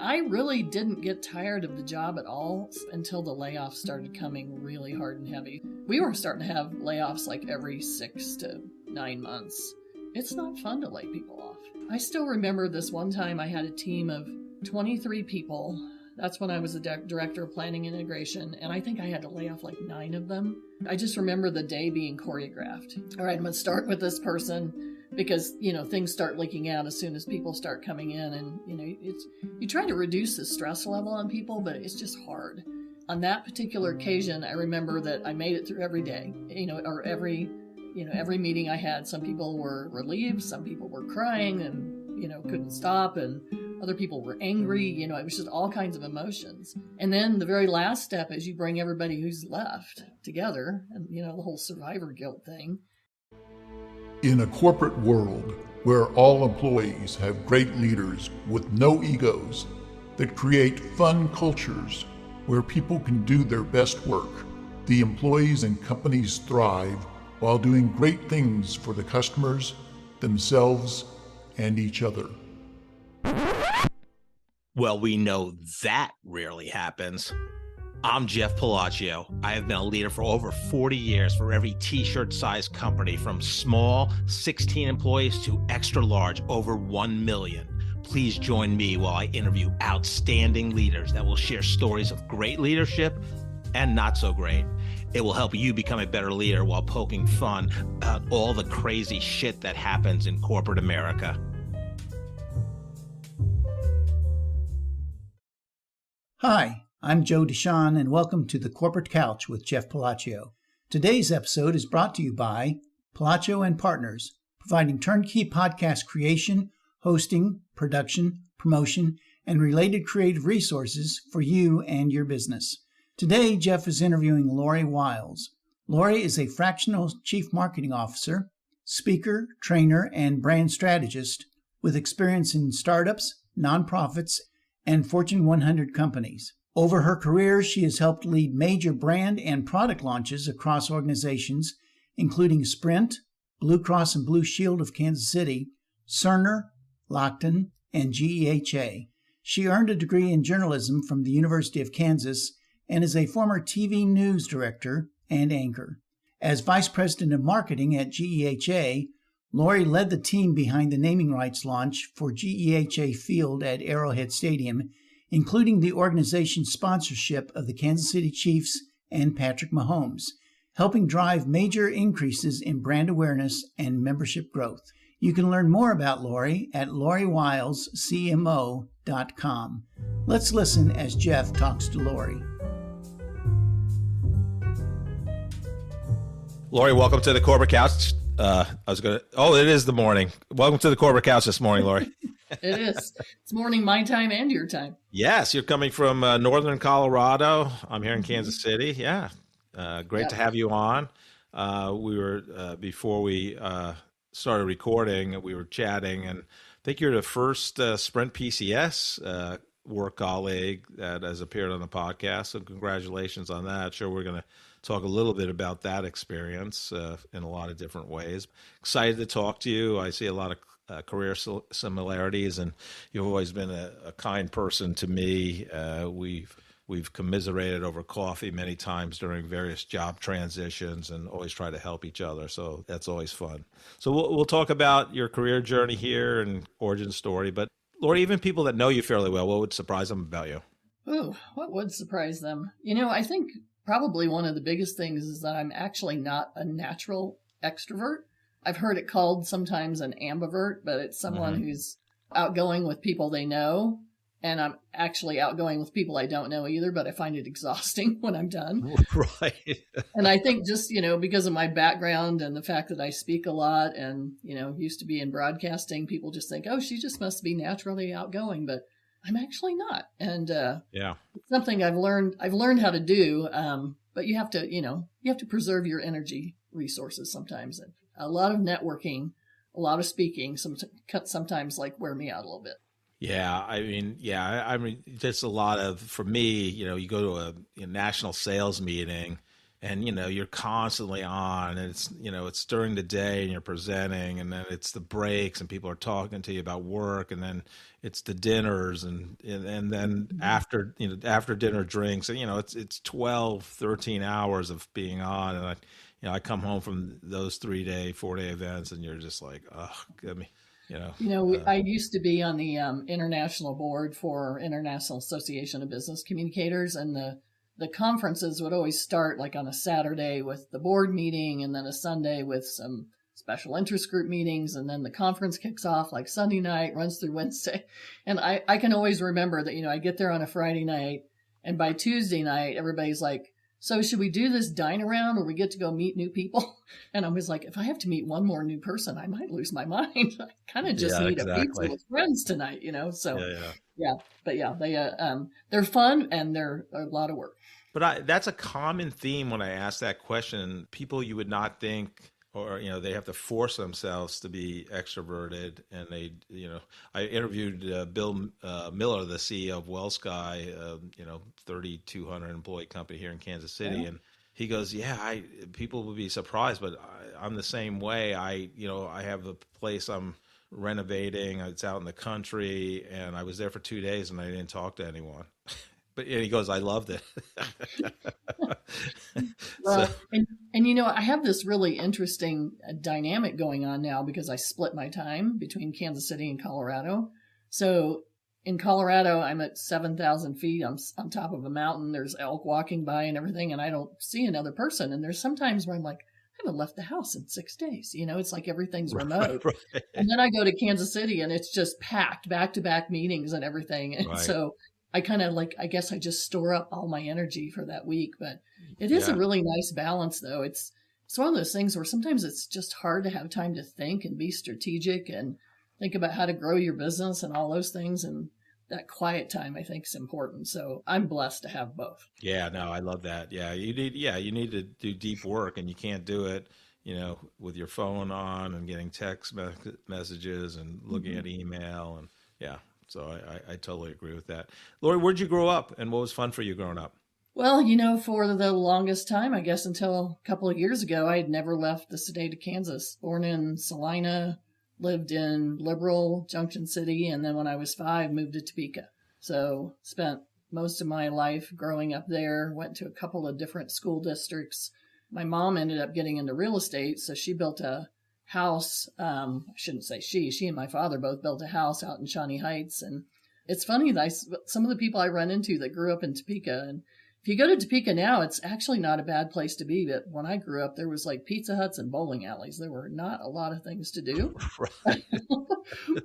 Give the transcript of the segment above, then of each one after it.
I really didn't get tired of the job at all until the layoffs started coming really hard and heavy. We were starting to have layoffs like every 6 to 9 months. It's not fun to lay people off. I still remember this one time I had a team of 23 people. That's when I was the director of planning and integration, and I think I had to lay off like 9 of them. I just remember the day being choreographed. All right, I'm going to start with this person because, things start leaking out as soon as people start coming in, and, you try to reduce the stress level on people, but it's just hard. On that particular occasion, I remember that I made it through every day, or every meeting I had. Some people were relieved, some people were crying and, couldn't stop, and other people were angry. It was just all kinds of emotions. And then the very last step is you bring everybody who's left together, and, the whole survivor guilt thing. In a corporate world where all employees have great leaders with no egos that create fun cultures where people can do their best work, the employees and companies thrive while doing great things for the customers, themselves, and each other. Well, we know that rarely happens. I'm Jeff Palacio. I have been a leader for over 40 years for every t-shirt size company, from small 16 employees to extra large over 1 million. Please join me while I interview outstanding leaders that will share stories of great leadership and not so great. It will help you become a better leader while poking fun about all the crazy shit that happens in corporate America. Hi, I'm Joe Deshawn, and welcome to the Corporate Couch with Jeff Palacio. Today's episode is brought to you by Palacio & Partners, providing turnkey podcast creation, hosting, production, promotion, and related creative resources for you and your business. Today, Jeff is interviewing Lori Wiles. Lori is a fractional chief marketing officer, speaker, trainer, and brand strategist with experience in startups, nonprofits, and Fortune 100 companies. Over her career, she has helped lead major brand and product launches across organizations, including Sprint, Blue Cross and Blue Shield of Kansas City, Cerner, Lockton, and GEHA. She earned a degree in journalism from the University of Kansas and is a former TV news director and anchor. As Vice President of Marketing at GEHA, Lori led the team behind the naming rights launch for GEHA Field at Arrowhead Stadium, including the organization's sponsorship of the Kansas City Chiefs and Patrick Mahomes, helping drive major increases in brand awareness and membership growth. You can learn more about Lori at loriwilescmo.com. Let's listen as Jeff talks to Lori. Lori, welcome to the Corporate Couch. It is the morning. Welcome to the Corporate Couch this morning, Lori. It is. It's morning my time and your time. Yes, you're coming from northern Colorado. I'm here in Kansas City. Yeah, great to have you on. We were before we started recording, we were chatting, and I think you're the first Sprint PCS work colleague that has appeared on the podcast. So congratulations on that. Sure, we're going to talk a little bit about that experience in a lot of different ways. Excited to talk to you. I see a lot of career similarities, and you've always been a kind person to me. We've commiserated over coffee many times during various job transitions, and always try to help each other. So that's always fun. So we'll talk about your career journey here and origin story. But Lori, even people that know you fairly well, what would surprise them about you? Oh, what would surprise them? I think probably one of the biggest things is that I'm actually not a natural extrovert. I've heard it called sometimes an ambivert, but it's someone who's outgoing with people they know. And I'm actually outgoing with people I don't know either, but I find it exhausting when I'm done. Right. And I think just, because of my background and the fact that I speak a lot and, used to be in broadcasting, people just think, oh, she just must be naturally outgoing, but I'm actually not. And it's something I've learned how to do. But you have to preserve your energy resources sometimes. A lot of networking, a lot of speaking, sometimes like wear me out a little bit. Yeah, I mean, just a lot of, for me, you go to a national sales meeting and you're constantly on, and it's during the day and you're presenting, and then it's the breaks and people are talking to you about work, and then it's the dinners and then after dinner drinks, and it's 12, 13 hours of being on, and I come home from those 3-day, 4-day events, and you're just like, oh, give me. I used to be on the international board for International Association of Business Communicators, and the conferences would always start like on a Saturday with the board meeting, and then a Sunday with some special interest group meetings, and then the conference kicks off like Sunday night, runs through Wednesday. And I can always remember that, I get there on a Friday night, and by Tuesday night, everybody's like, so should we do this dine around where we get to go meet new people? And I was like, if I have to meet one more new person, I might lose my mind. I kind of just need a pizza with friends tonight, So they're fun and they're a lot of work. But that's a common theme when I ask that question. People you would not think, or they have to force themselves to be extroverted, and I interviewed Bill Miller, the CEO of WellSky, 3,200 employee company here in Kansas City, and he goes, people would be surprised, but I'm the same way. I have a place I'm renovating. It's out in the country, and I was there for 2 days, and I didn't talk to anyone. But he goes, I loved it. Well, and I have this really interesting dynamic going on now because I split my time between Kansas City and Colorado. So in Colorado, I'm at 7,000 feet. I'm on top of a mountain. There's elk walking by and everything, and I don't see another person. And there's sometimes where I'm like, I haven't left the house in 6 days. It's like everything's remote. Right. And then I go to Kansas City, and it's just packed, back-to-back meetings and everything. And so I kind of I guess I just store up all my energy for that week. But it is a really nice balance, though. It's one of those things where sometimes it's just hard to have time to think and be strategic and think about how to grow your business and all those things. And that quiet time, I think, is important. So I'm blessed to have both. Yeah, no, I love that. Yeah, you need to do deep work, and you can't do it, with your phone on and getting text messages and looking at email, and so I totally agree with that. Lori, where'd you grow up, and what was fun for you growing up? Well, for the longest time, I guess until a couple of years ago, I had never left the state of Kansas. Born in Salina, lived in liberal Junction City, and then when I was 5, moved to Topeka. So spent most of my life growing up there, went to a couple of different school districts. My mom ended up getting into real estate, so she built a house. I shouldn't say she and my father both built a house out in Shawnee Heights. And it's funny that some of the people I run into that grew up in Topeka, and if you go to Topeka now, it's actually not a bad place to be. But when I grew up, there was like Pizza Huts and bowling alleys. There were not a lot of things to do. Right.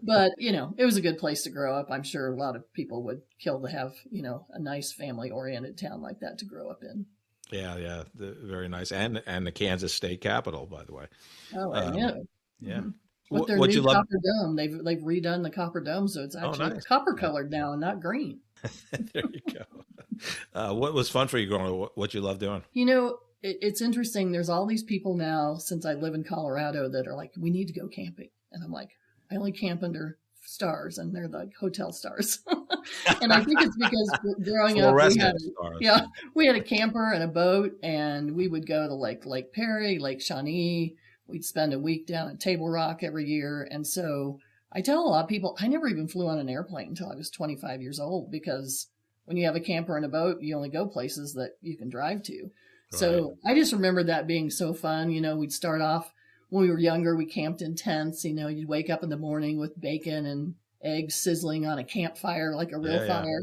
But, it was a good place to grow up. I'm sure a lot of people would kill to have, a nice family-oriented town like that to grow up in. Yeah, very nice. And the Kansas state capital, by the way. Oh, I know. Yeah. Mm-hmm. With their new copper dome, they've redone the copper dome, so it's actually copper colored now and not green. There you go. What was fun for you growing up? What you love doing? It's interesting. There's all these people now, since I live in Colorado, that are like, we need to go camping. And I'm like, I only camp under stars, and they're like hotel stars. And I think it's because growing up, we had a camper and a boat, and we would go to Lake Perry, Lake Shawnee. We'd spend a week down at Table Rock every year. And so I tell a lot of people, I never even flew on an airplane until I was 25 years old, because when you have a camper and a boat, you only go places that you can drive to. Right. So I just remember that being so fun. We'd start off when we were younger, we camped in tents. You'd wake up in the morning with bacon and eggs sizzling on a campfire like a real fire.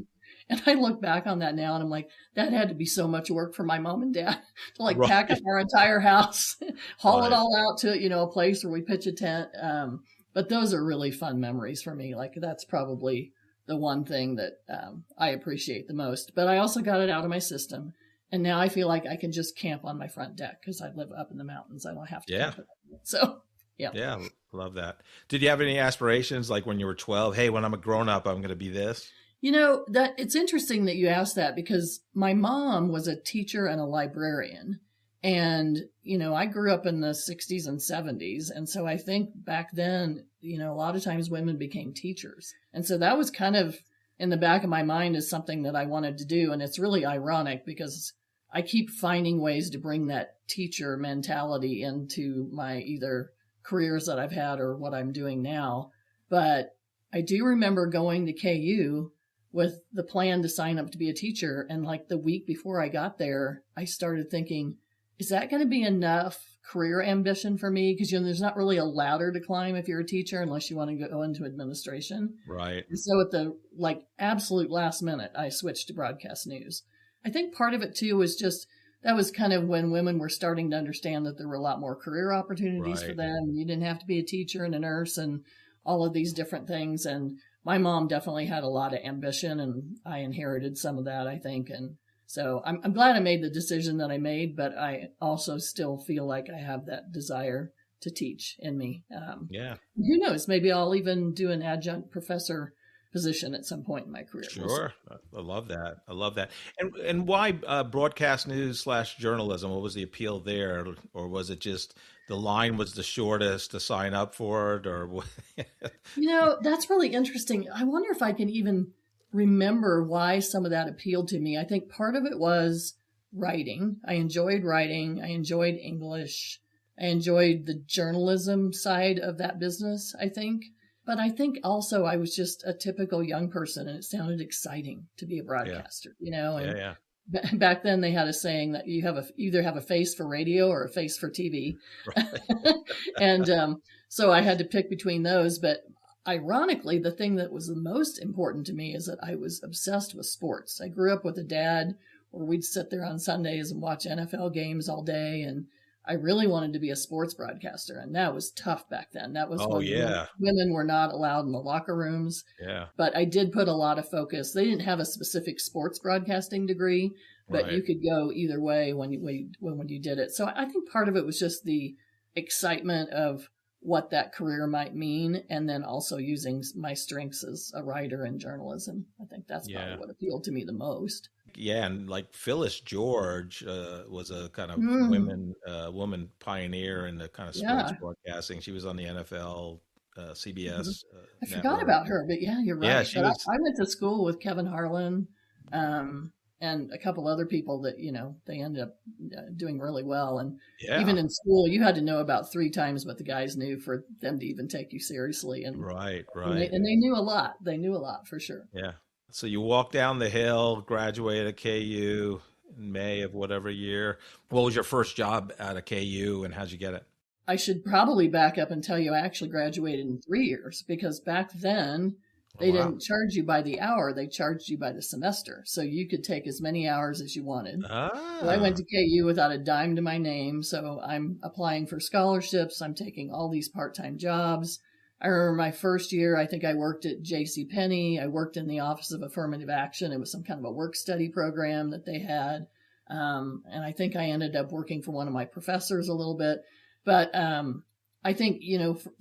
And I look back on that now, and I'm like, that had to be so much work for my mom and dad to pack up our entire house, haul it all out to, a place where we pitch a tent. But those are really fun memories for me. That's probably the one thing that I appreciate the most. But I also got it out of my system. And now I feel like I can just camp on my front deck because I live up in the mountains. I don't have to camp. So, yeah. Yeah, love that. Did you have any aspirations when you were 12? Hey, when I'm a grown up, I'm going to be this? That it's interesting that you asked that, because my mom was a teacher and a librarian. And, I grew up in the 60s and 70s. And so I think back then, a lot of times women became teachers. And so that was kind of in the back of my mind as something that I wanted to do. And it's really ironic because I keep finding ways to bring that teacher mentality into my either careers that I've had or what I'm doing now. But I do remember going to KU with the plan to sign up to be a teacher. And like the week before I got there, I started thinking, is that going to be enough career ambition for me? Because, there's not really a ladder to climb if you're a teacher unless you want to go into administration. Right. And so at the absolute last minute, I switched to broadcast news. I think part of it too was just that was kind of when women were starting to understand that there were a lot more career opportunities for them. You didn't have to be a teacher and a nurse and all of these different things. And my mom definitely had a lot of ambition, and I inherited some of that, I think. And so I'm glad I made the decision that I made, but I also still feel like I have that desire to teach in me. Who knows? Maybe I'll even do an adjunct professor position at some point in my career. Sure. I love that. And why broadcast news / journalism? What was the appeal there? Or was it just the line was the shortest to sign up for it? Or what? That's really interesting. I wonder if I can even remember why some of that appealed to me. I think part of it was writing. I enjoyed writing. I enjoyed English. I enjoyed the journalism side of that business, I think. But I think also I was just a typical young person, and it sounded exciting to be a broadcaster, And back then they had a saying that you either have a face for radio or a face for TV. Right. And so I had to pick between those. But ironically, the thing that was the most important to me is that I was obsessed with sports. I grew up with a dad where we'd sit there on Sundays and watch NFL games all day, and I really wanted to be a sports broadcaster, and that was tough back then. That was when women were not allowed in the locker rooms. Yeah. But I did put a lot of focus. They didn't have a specific sports broadcasting degree, but you could go either way when you did it. So I think part of it was just the excitement of what that career might mean, and then also using my strengths as a writer in journalism. I think that's probably what appealed to me the most. Yeah, and like Phyllis George was a kind of woman pioneer in the kind of sports broadcasting. She was on the NFL, CBS. I forgot about her, but you're right. Yeah, I went to school with Kevin Harlan and a couple other people that, they ended up doing really well. And even in school, you had to know about 3 times what the guys knew for them to even take you seriously. And Right. And they knew a lot. They knew a lot for sure. Yeah. So you walked down the hill, graduated at KU in May of whatever year. What was your first job out of KU, and how'd you get it? I should probably back up and tell you I actually graduated in 3 years, because back then they didn't charge you by the hour. They charged you by the semester. So you could take as many hours as you wanted. So I went to KU without a dime to my name. So I'm applying for scholarships. I'm taking all these part-time jobs. I remember my first year, I think I worked at JCPenney. I worked in the Office of Affirmative Action. It was some kind of a work study program that they had. And I think I ended up working for one of my professors a little bit. But I think,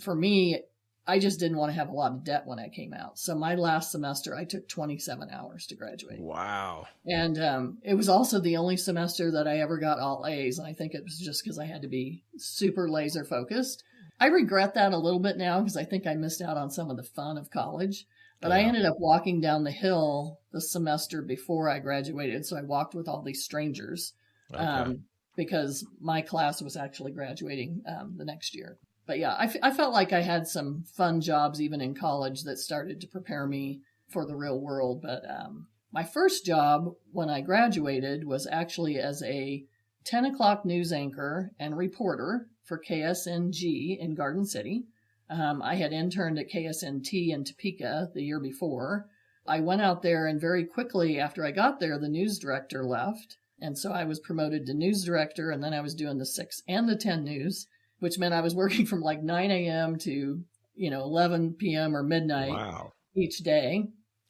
for me, I just didn't want to have a lot of debt when I came out. So my last semester, I took 27 hours to graduate. Wow. And it was also the only semester that I ever got all A's. And I think it was just because I had to be super laser focused. I regret that a little bit now because I think I missed out on some of the fun of college. But I ended up walking down the hill the semester before I graduated. So I walked with all these strangers because my class was actually graduating the next year. But yeah, I felt like I had some fun jobs even in college that started to prepare me for the real world. But my first job when I graduated was actually as a 10 o'clock news anchor and reporter for KSNG in Garden City. I had interned at KSNT in Topeka the year before. I went out there, and very quickly after I got there, the news director left. And so I was promoted to news director, and then I was doing the 6 and the 10 news, which meant I was working from like 9 a.m. to, 11 p.m. or midnight each day.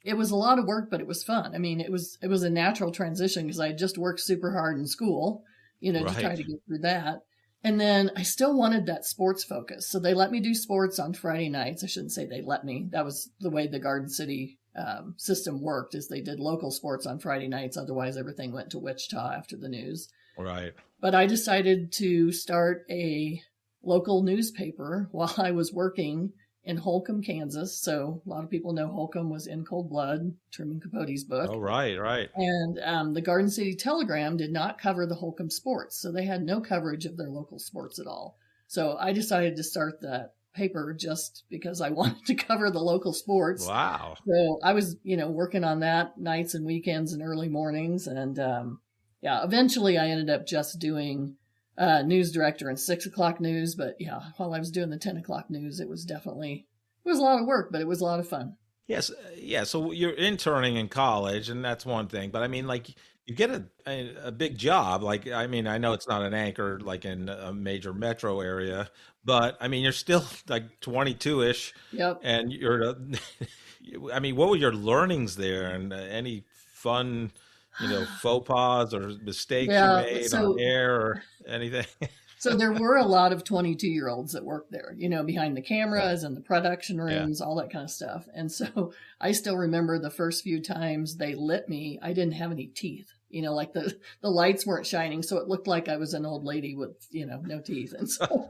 It was a lot of work, but it was fun. I mean, it was a natural transition because I had just worked super hard in school, to try to get through that. And then I still wanted that sports focus. So they let me do sports on Friday nights. I shouldn't say they let me. That was the way the Garden City system worked, is they did local sports on Friday nights. Otherwise, everything went to Wichita after the news. Right. But I decided to start a local newspaper while I was working in Holcomb, Kansas. So a lot of people know Holcomb was In Cold Blood, Truman Capote's book. Oh, right, right. And the Garden City Telegram did not cover the Holcomb sports. So they had no coverage of their local sports at all. So I decided to start that paper just because I wanted to cover the local sports. Wow. So I was, working on that nights and weekends and early mornings. And eventually I ended up just doing news director and 6 o'clock news. But while I was doing the 10 o'clock news, it was a lot of work, but it was a lot of fun. Yes. Yeah. So you're interning in college, and that's one thing. But I mean, like, you get a big job. Like, I mean, I know it's not an anchor like in a major metro area, but I mean, you're still like 22-ish. Yep. And I mean, what were your learnings there, and any fun, faux pas or mistakes you made on air or anything? So there were a lot of 22-year-olds that worked there, behind the cameras and the production rooms, all that kind of stuff. And so I still remember the first few times they lit me, I didn't have any teeth. Like the lights weren't shining, so it looked like I was an old lady with, no teeth. And so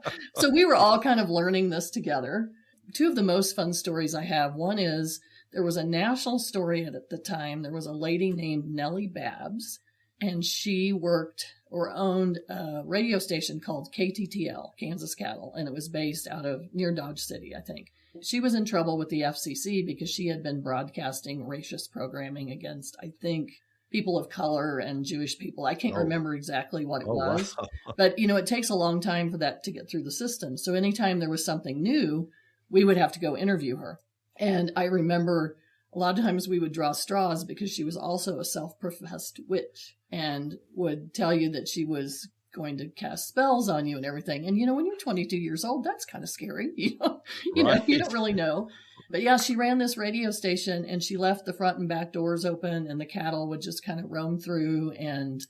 we were all kind of learning this together. Two of the most fun stories I have, one is there was a national story at the time. There was a lady named Nellie Babs, and she worked or owned a radio station called KTTL, Kansas Cattle, and it was based out of near Dodge City, I think. She was in trouble with the FCC because she had been broadcasting racist programming against, I think, people of color and Jewish people. I can't remember exactly what it was, wow. But, it takes a long time for that to get through the system. So anytime there was something new, we would have to go interview her. And I remember a lot of times we would draw straws because she was also a self-professed witch and would tell you that she was going to cast spells on you and everything. And, when you're 22 years old, that's kind of scary. You don't really know. But yeah, she ran this radio station and she left the front and back doors open and the cattle would just kind of roam through. And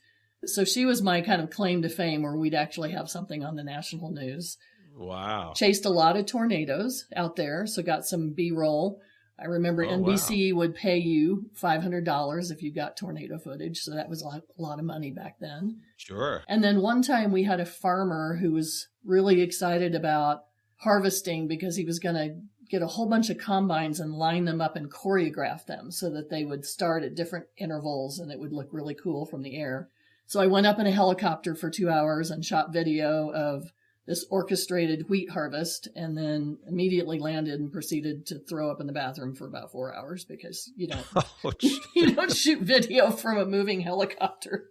so she was my kind of claim to fame where we'd actually have something on the national news. Wow. Chased a lot of tornadoes out there. So got some B-roll. I remember NBC would pay you $500 if you got tornado footage. So that was a lot of money back then. Sure. And then one time we had a farmer who was really excited about harvesting because he was going to get a whole bunch of combines and line them up and choreograph them so that they would start at different intervals and it would look really cool from the air. So I went up in a helicopter for 2 hours and shot video of this orchestrated wheat harvest and then immediately landed and proceeded to throw up in the bathroom for about 4 hours because you don't shoot video from a moving helicopter.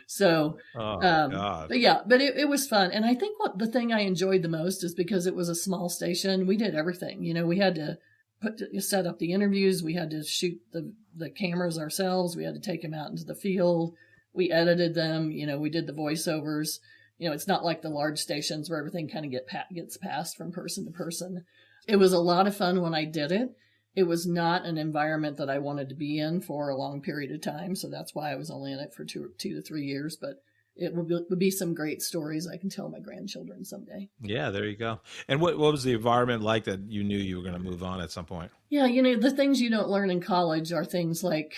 So, God. But it was fun. And I think the thing I enjoyed the most is because it was a small station, we did everything. We had to set up the interviews. We had to shoot the cameras ourselves. We had to take them out into the field. We edited them. We did the voiceovers. It's not like the large stations where everything kind of gets passed from person to person. It was a lot of fun when I did it. It was not an environment that I wanted to be in for a long period of time. So that's why I was only in it for 2 to 3 years. But it would be some great stories I can tell my grandchildren someday. Yeah, there you go. And what was the environment like that you knew you were going to move on at some point? Yeah, the things you don't learn in college are things like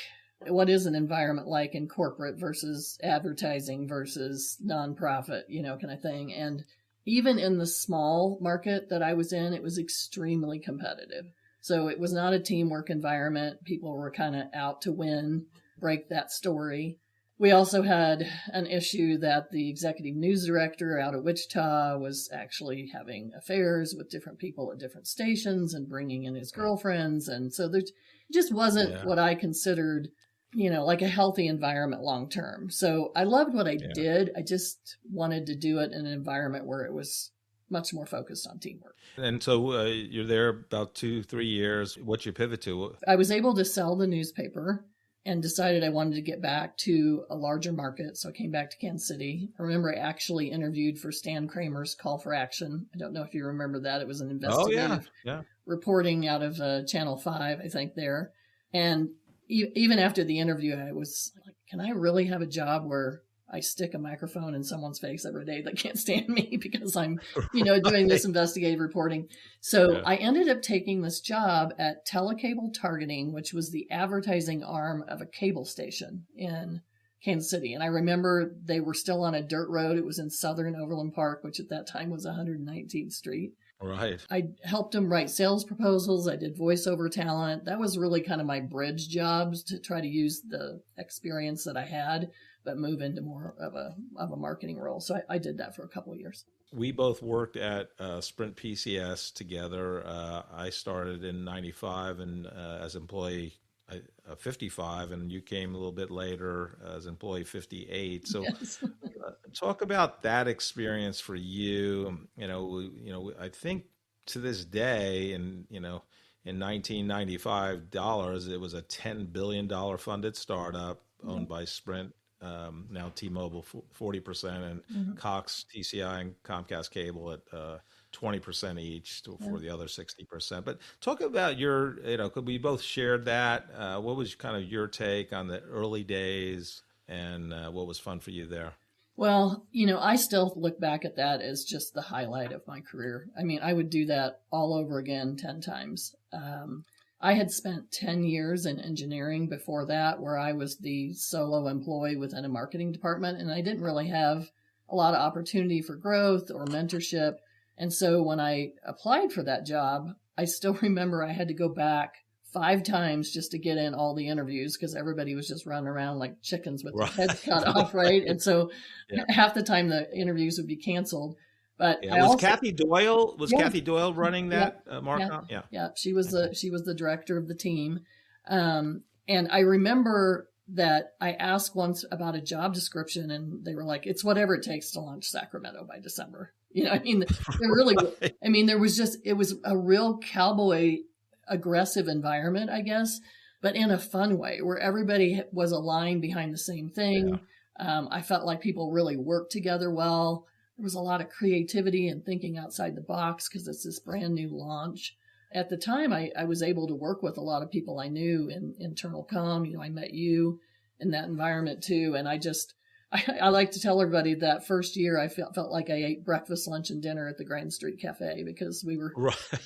what is an environment like in corporate versus advertising versus nonprofit, kind of thing. And even in the small market that I was in, it was extremely competitive. So it was not a teamwork environment. People were kind of out to win, break that story. We also had an issue that the executive news director out of Wichita was actually having affairs with different people at different stations and bringing in his girlfriends. And so there just wasn't what I considered like a healthy environment long term. So I loved what I did. I just wanted to do it in an environment where it was much more focused on teamwork. And so you're there about 2-3 years. What'd you pivot to? I was able to sell the newspaper and decided I wanted to get back to a larger market. So I came back to Kansas City. I remember I actually interviewed for Stan Kramer's Call for Action. I don't know if you remember that. It was an investigative reporting out of Channel 5, I think, there. And even after the interview, I was like, can I really have a job where I stick a microphone in someone's face every day that can't stand me because I'm, doing this investigative reporting. So I ended up taking this job at Telecable Targeting, which was the advertising arm of a cable station in Kansas City. And I remember they were still on a dirt road. It was in southern Overland Park, which at that time was 119th Street. Right. I helped them write sales proposals. I did voiceover talent. That was really kind of my bridge jobs to try to use the experience that I had, but move into more of a marketing role. So I did that for a couple of years. We both worked at Sprint PCS together. I started in 95 and as employee 55, and you came a little bit later as employee 58. So Yes. talk about that experience for you. I think to this day, and in 1995 dollars, it was a $10 billion funded startup owned by Sprint, now T-Mobile 40%, and Cox, TCI, and Comcast Cable at 20% each for the other 60%. But talk about your, could we both shared that? What was kind of your take on the early days, and what was fun for you there? Well, I still look back at that as just the highlight of my career. I mean, I would do that all over again 10 times. I had spent 10 years in engineering before that, where I was the solo employee within a marketing department, and I didn't really have a lot of opportunity for growth or mentorship. And so when I applied for that job, I still remember I had to go back 5 times just to get in all the interviews because everybody was just running around like chickens with their heads cut off, right? And so half the time the interviews would be canceled. But Kathy Doyle running that markup? Yeah. She was the director of the team. And I remember that I asked once about a job description, and they were like, "It's whatever it takes to launch Sacramento by December." There really, there was it was a real cowboy aggressive environment, I guess, but in a fun way where everybody was aligned behind the same thing. Yeah. I felt like people really worked together well. There was a lot of creativity and thinking outside the box because it's this brand new launch. At the time, I was able to work with a lot of people I knew in internal comm. I met you in that environment too. And I like to tell everybody that first year I felt like I ate breakfast, lunch, and dinner at the Grand Street Café because we were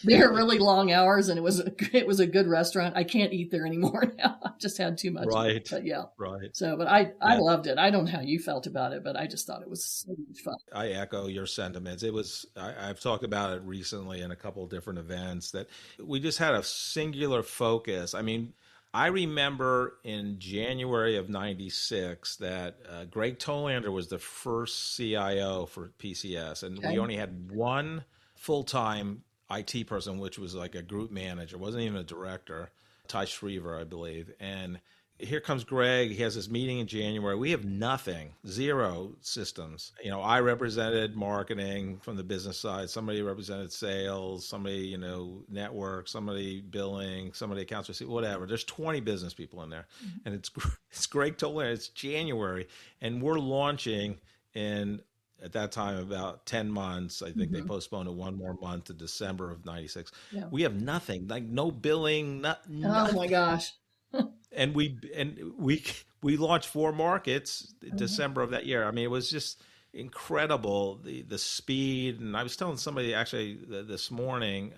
there really long hours, and it was a good restaurant. I can't eat there anymore now. I just had too much. Right. But yeah. Right. So, but I loved it. I don't know how you felt about it, but I just thought it was so much fun. I echo your sentiments. It was, I've talked about it recently in a couple of different events that we just had a singular focus. I mean, I remember in January of 96 that Greg Tolander was the first CIO for PCS, and we only had one full-time IT person, which was like a group manager, wasn't even a director, Ty Shriver, I believe. And here comes Greg. He has this meeting in January. We have nothing, 0 systems. I represented marketing from the business side. Somebody represented sales, somebody, network, somebody billing, somebody accounts receivable, whatever. There's 20 business people in there. Mm-hmm. And it's Greg Toller. It's January. And we're launching in, at that time, about 10 months. I think they postponed it one more month to December of 96. Yeah. We have nothing, like no billing, nothing. Oh my gosh. And we launched 4 markets December of that year. I mean, it was just incredible, the speed. And I was telling somebody actually this morning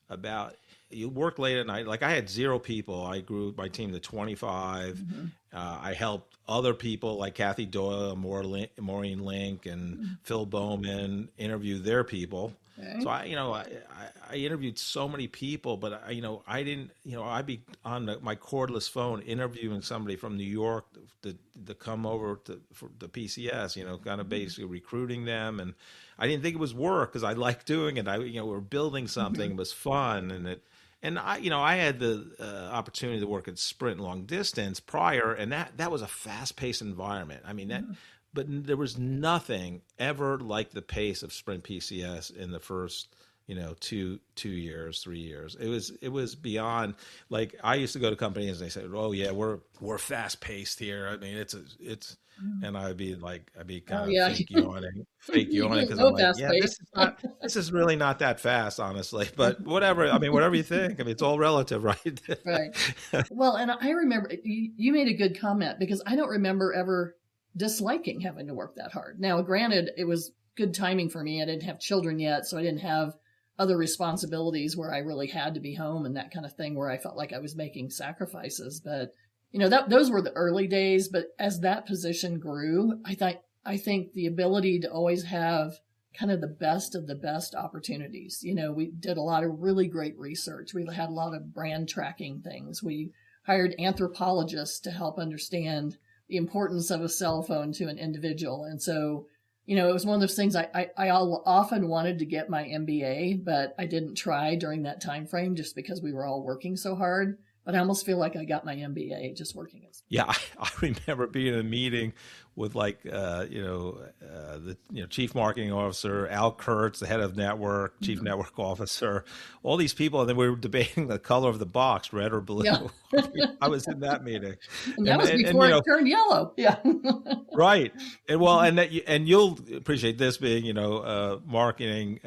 about, you work late at night. Like I had 0 people. I grew my team to 25. Mm-hmm. I helped other people like Kathy Doyle, Maureen Link, and Phil Bowman interview their people. Okay. So I interviewed so many people, but I didn't, I'd be on my cordless phone interviewing somebody from New York to come over for the PCS, kind of basically recruiting them. And I didn't think it was work because I liked doing it. We're building something. It was fun. And I had the opportunity to work at Sprint long distance prior, and that was a fast-paced environment. I mean, but there was nothing ever like the pace of Sprint PCS in the first, 2 years, 3 years. It was beyond. Like I used to go to companies and they said, "Oh yeah, we're fast-paced here." I mean, it's. And I'd be kind of fake yawning because I'm like, yeah, this is really not that fast, honestly. But whatever. I mean, whatever you think. I mean, it's all relative, right? Right. Well, and I remember you made a good comment because I don't remember ever disliking having to work that hard. Now, granted, it was good timing for me. I didn't have children yet, so I didn't have other responsibilities where I really had to be home and that kind of thing where I felt like I was making sacrifices. But those were the early days, but as that position grew, I think the ability to always have kind of the best of the best opportunities. We did a lot of really great research. We had a lot of brand tracking things. We hired anthropologists to help understand the importance of a cell phone to an individual. And so, it was one of those things I often wanted to get my MBA, but I didn't try during that time frame just because we were all working so hard. But I almost feel like I got my MBA just working as. Yeah, I remember being in a meeting with the chief marketing officer, Al Kurtz, the head of network, chief network officer, all these people, and then we were debating the color of the box, red or blue. Yeah. I was in that meeting, and that was before it turned yellow. Yeah, right. And you'll appreciate this being a marketing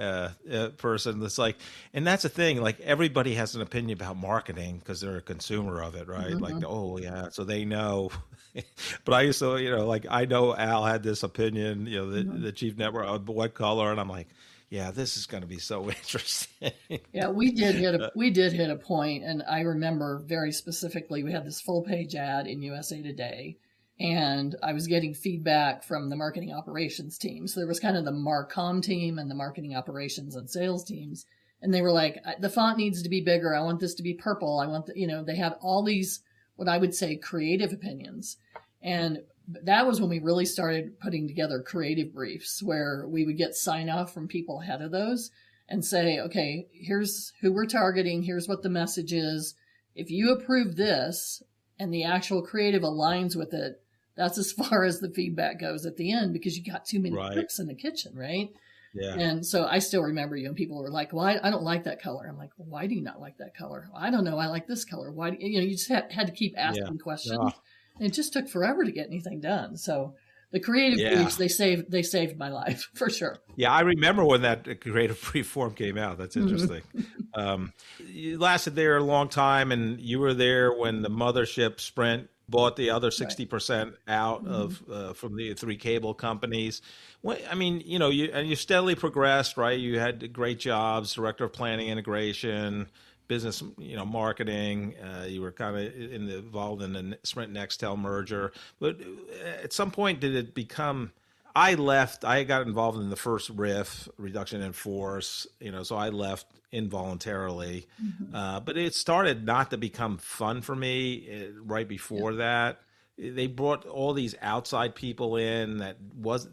person. That's like, and that's the thing. Like everybody has an opinion about marketing because they're a consumer of it, right? Like, oh yeah, so they know. But I used to, I know Al had this opinion, the chief network, what color, and I'm like, yeah, this is going to be so interesting. Yeah, we did hit a point, and I remember very specifically we had this full page ad in USA Today, and I was getting feedback from the marketing operations team. So there was kind of the Marcom team and the marketing operations and sales teams, and they were like, the font needs to be bigger. I want this to be purple. I want they had all these what I would say creative opinions. And that was when we really started putting together creative briefs where we would get sign off from people ahead of those and say, okay, here's who we're targeting. Here's what the message is. If you approve this and the actual creative aligns with it, that's as far as the feedback goes at the end because you got too many cooks in the kitchen, right? Yeah. And so I still remember people were like, well, I don't like that color. I'm like, well, why do you not like that color? Well, I don't know. I like this color. Why? You just had to keep asking questions. Yeah. And it just took forever to get anything done. So the creative briefs, they saved my life for sure. Yeah. I remember when that creative brief form came out. That's interesting. You lasted there a long time and you were there when the mothership Sprint bought the other 60% out of from the three cable companies. You steadily progressed, right? You had great jobs, director of planning integration, business, marketing. You were kind of involved in the Sprint Nextel merger. But at some point, did it become? I left. I got involved in the first RIF, reduction in force. So I left involuntarily. But it started not to become fun for me right before that. They brought all these outside people in that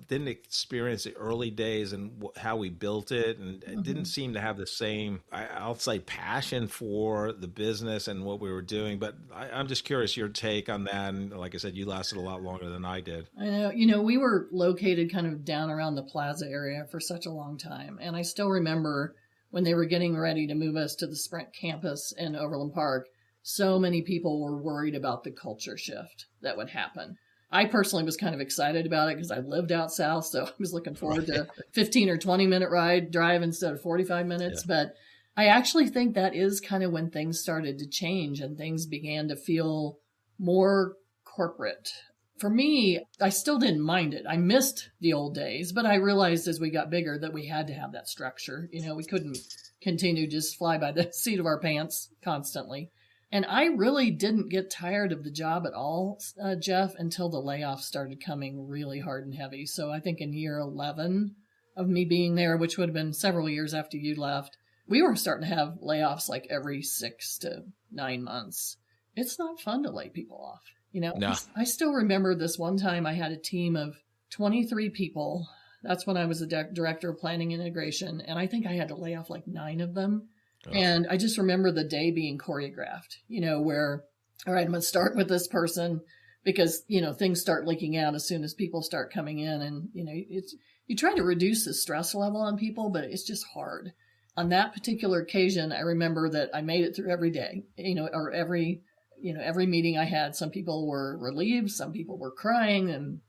didn't experience the early days and how we built it, and it didn't seem to have the same, I'll say, passion for the business and what we were doing. But I'm just curious your take on that. And like I said, you lasted a lot longer than I did. I know. We were located kind of down around the Plaza area for such a long time, and I still remember when they were getting ready to move us to the Sprint campus in Overland Park. So many people were worried about the culture shift that would happen. I personally was kind of excited about it because I lived out south, so I was looking forward to 15 or 20-minute drive instead of 45 minutes. Yeah. But I actually think that is kind of when things started to change and things began to feel more corporate. For me, I still didn't mind it. I missed the old days, but I realized as we got bigger that we had to have that structure. We couldn't continue to just fly by the seat of our pants constantly. And I really didn't get tired of the job at all, Jeff, until the layoffs started coming really hard and heavy. So I think in year 11 of me being there, which would have been several years after you left, we were starting to have layoffs like every 6 to 9 months. It's not fun to lay people off. No. I still remember this one time I had a team of 23 people. That's when I was the director of planning and integration. And I think I had to lay off like 9 of them. Oh. And I just remember the day being choreographed, where, all right, I'm going to start with this person because, things start leaking out as soon as people start coming in. And, you try to reduce the stress level on people, but it's just hard. On that particular occasion, I remember that I made it through every day, or every meeting I had. Some people were relieved. Some people were crying and,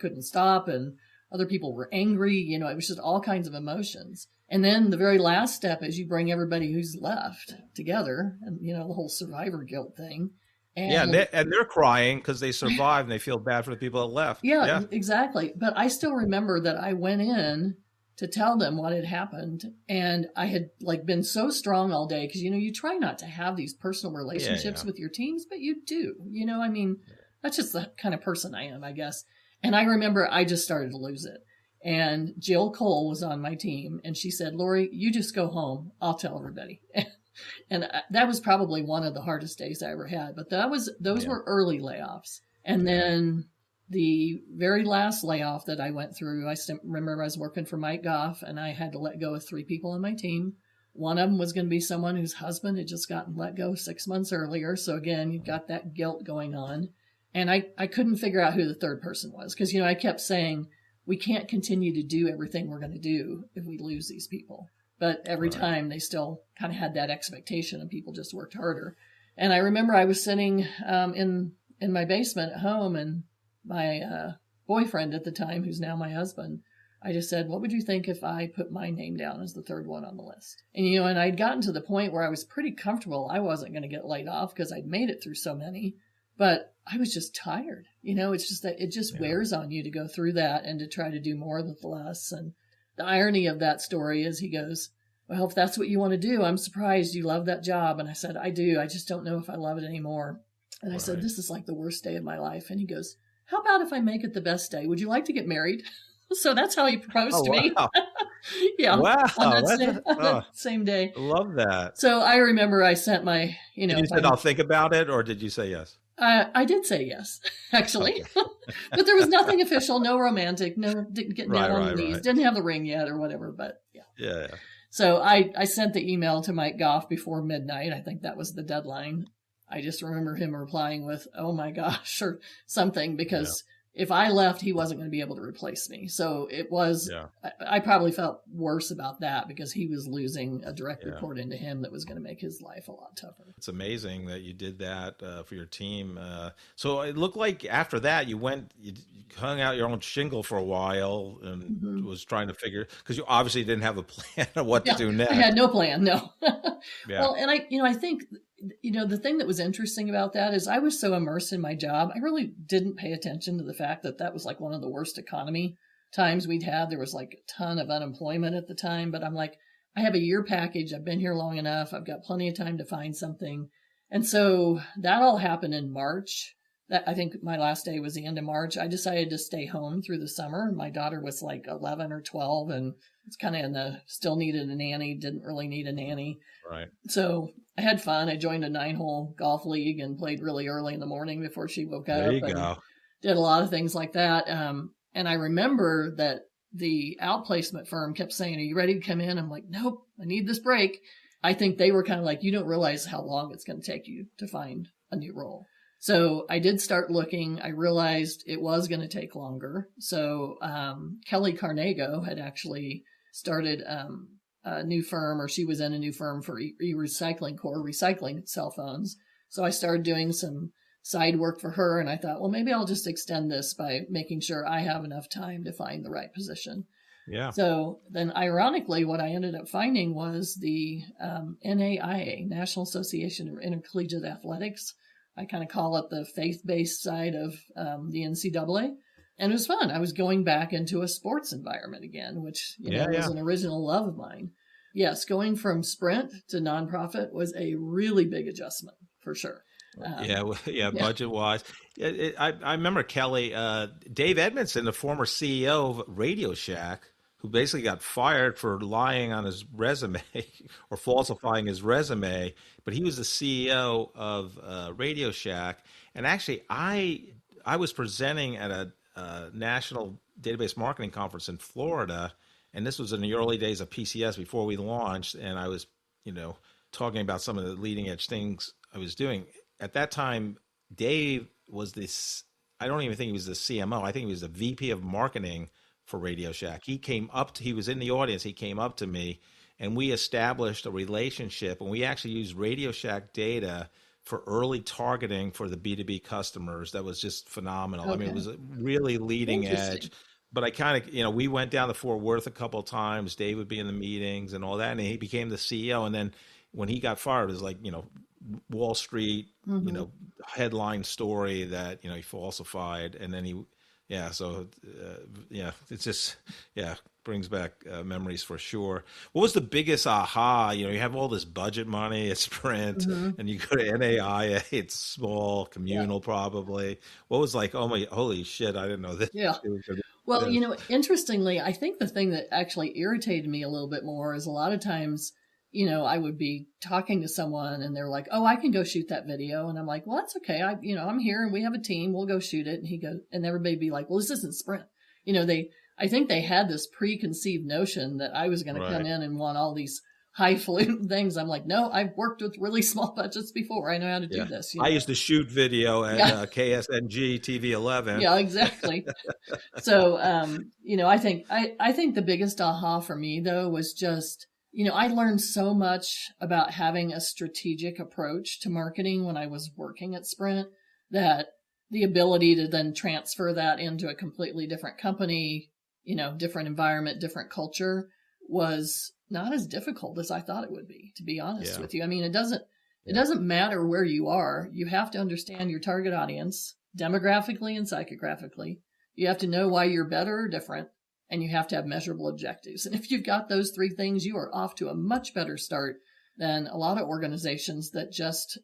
couldn't stop. And other people were angry. It was just all kinds of emotions. And then the very last step is you bring everybody who's left together and, the whole survivor guilt thing. And, they're crying because they survived and they feel bad for the people that left. Yeah, exactly. But I still remember that I went in to tell them what had happened. And I had been so strong all day because, you try not to have these personal relationships with your teams, but you do, that's just the kind of person I am, I guess. And I remember I just started to lose it. And Jill Cole was on my team, and she said, Lori, you just go home. I'll tell everybody. And that was probably one of the hardest days I ever had. But those were early layoffs. And then the very last layoff that I went through, I remember I was working for Mike Goff, and I had to let go of 3 people on my team. One of them was going to be someone whose husband had just gotten let go 6 months earlier. So again, you've got that guilt going on. And I couldn't figure out who the third person was because, I kept saying, we can't continue to do everything we're going to do if we lose these people. But every time they still kind of had that expectation and people just worked harder. And I remember I was sitting in my basement at home, and my boyfriend at the time, who's now my husband, I just said, what would you think if I put my name down as the third one on the list? And, and I'd gotten to the point where I was pretty comfortable. I wasn't going to get laid off because I'd made it through so many. But I was just tired. It's just that it just wears on you to go through that and to try to do more with less. And the irony of that story is he goes, well, if that's what you want to do, I'm surprised you love that job. And I said, I do. I just don't know if I love it anymore. And I said, this is like the worst day of my life. And he goes, how about if I make it the best day? Would you like to get married? So that's how he proposed to me. Yeah. Wow. On that same day. Love that. So I remember I sent my, You said, I'll think about it, or did you say yes? I did say yes, actually. Okay. But there was nothing official, no romantic, didn't get down on the knees, didn't have the ring yet or whatever, but yeah. Yeah. So I sent the email to Mike Goff before midnight. I think that was the deadline. I just remember him replying with, oh my gosh, or something, because if I left, he wasn't going to be able to replace me. So it was, I probably felt worse about that because he was losing a direct report into him that was going to make his life a lot tougher. It's amazing that you did that for your team. So it looked like after that, you hung out your own shingle for a while and was trying to figure, because you obviously didn't have a plan of what to do next. I had no plan, no. Well, and I think, the thing that was interesting about that is I was so immersed in my job, I really didn't pay attention to the fact that was like one of the worst economy times we'd had. There was like a ton of unemployment at the time, but I'm like, I have a year package. I've been here long enough. I've got plenty of time to find something. And so that all happened in March. I think my last day was the end of March. I decided to stay home through the summer. My daughter was like 11 or 12 and it's kind of still needed a nanny, didn't really need a nanny. Right. So I had fun. I joined a 9-hole golf league and played really early in the morning before she woke up. There you go. Did a lot of things like that. And I remember that the outplacement firm kept saying, are you ready to come in? I'm like, nope, I need this break. I think they were kind of like, you don't realize how long it's going to take you to find a new role. So I did start looking. I realized it was going to take longer. So Kelly Carnago had actually started a new firm, or she was in a new firm for e-recycling core, recycling cell phones. So I started doing some side work for her, and I thought, well, maybe I'll just extend this by making sure I have enough time to find the right position. Yeah. So then ironically, what I ended up finding was the NAIA, National Association of Intercollegiate Athletics. I kind of call it the faith-based side of the NCAA. And it was fun. I was going back into a sports environment again, which was an original love of mine. Yes, going from Sprint to nonprofit was a really big adjustment, for sure. Budget-wise. I remember Kelly, Dave Edmondson, the former CEO of Radio Shack, who basically got fired for lying on his resume or falsifying his resume, but he was the CEO of Radio Shack. And actually, I was presenting at a national database marketing conference in Florida, and this was in the early days of PCS before we launched, and I was, talking about some of the leading edge things I was doing. At that time, Dave was I don't even think he was the CMO. I think he was the VP of marketing for Radio Shack. He was in the audience. He came up to me and we established a relationship, and we actually used Radio Shack data for early targeting for the B2B customers. That was just phenomenal. Okay. I mean, it was really leading edge. But I kind of, we went down to Fort Worth a couple of times. Dave would be in the meetings and all that, and he became the CEO. And then when he got fired, it was like, Wall Street, headline story that, he falsified. And then it's just, brings back memories for sure. What was the biggest aha? You have all this budget money at Sprint, and you go to NAIA, it's small, communal probably. What was like, oh my, holy shit, I didn't know this. Yeah. Well, interestingly, I think the thing that actually irritated me a little bit more is a lot of times, I would be talking to someone and they're like, "Oh, I can go shoot that video." And I'm like, "Well, that's okay. I'm here and we have a team. We'll go shoot it." And everybody be like, "Well, this isn't Sprint." I think they had this preconceived notion that I was going to come in and want all these highfalutin things. I'm like, no, I've worked with really small budgets before. I know how to do this. I used to shoot video at KSNG TV 11. Yeah, exactly. So, I think the biggest aha for me though was just, I learned so much about having a strategic approach to marketing when I was working at Sprint, that the ability to then transfer that into a completely different company, different environment, different culture, was not as difficult as I thought it would be, to be honest with you. I mean, it doesn't matter where you are. You have to understand your target audience demographically and psychographically. You have to know why you're better or different, and you have to have measurable objectives. And if you've got those three things, you are off to a much better start than a lot of organizations that just,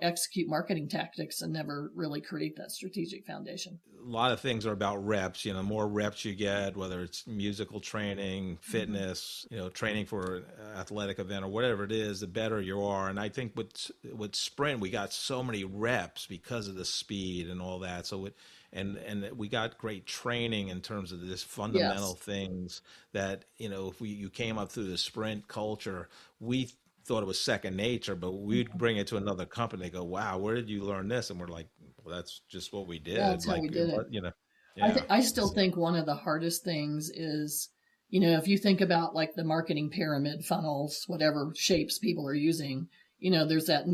execute marketing tactics and never really create that strategic foundation. A lot of things are about reps. The more reps you get, whether it's musical training, fitness, training for an athletic event or whatever it is, the better you are. And I think with Sprint, we got so many reps because of the speed and all that. So and we got great training in terms of this fundamental things that, if you came up through the Sprint culture, we thought it was second nature, but we'd bring it to another company. They go, "Wow, where did you learn this?" And we're like, "Well, that's just what we did." That's how we did it. I still think one of the hardest things is, if you think about like the marketing pyramid funnels, whatever shapes people are using, there's that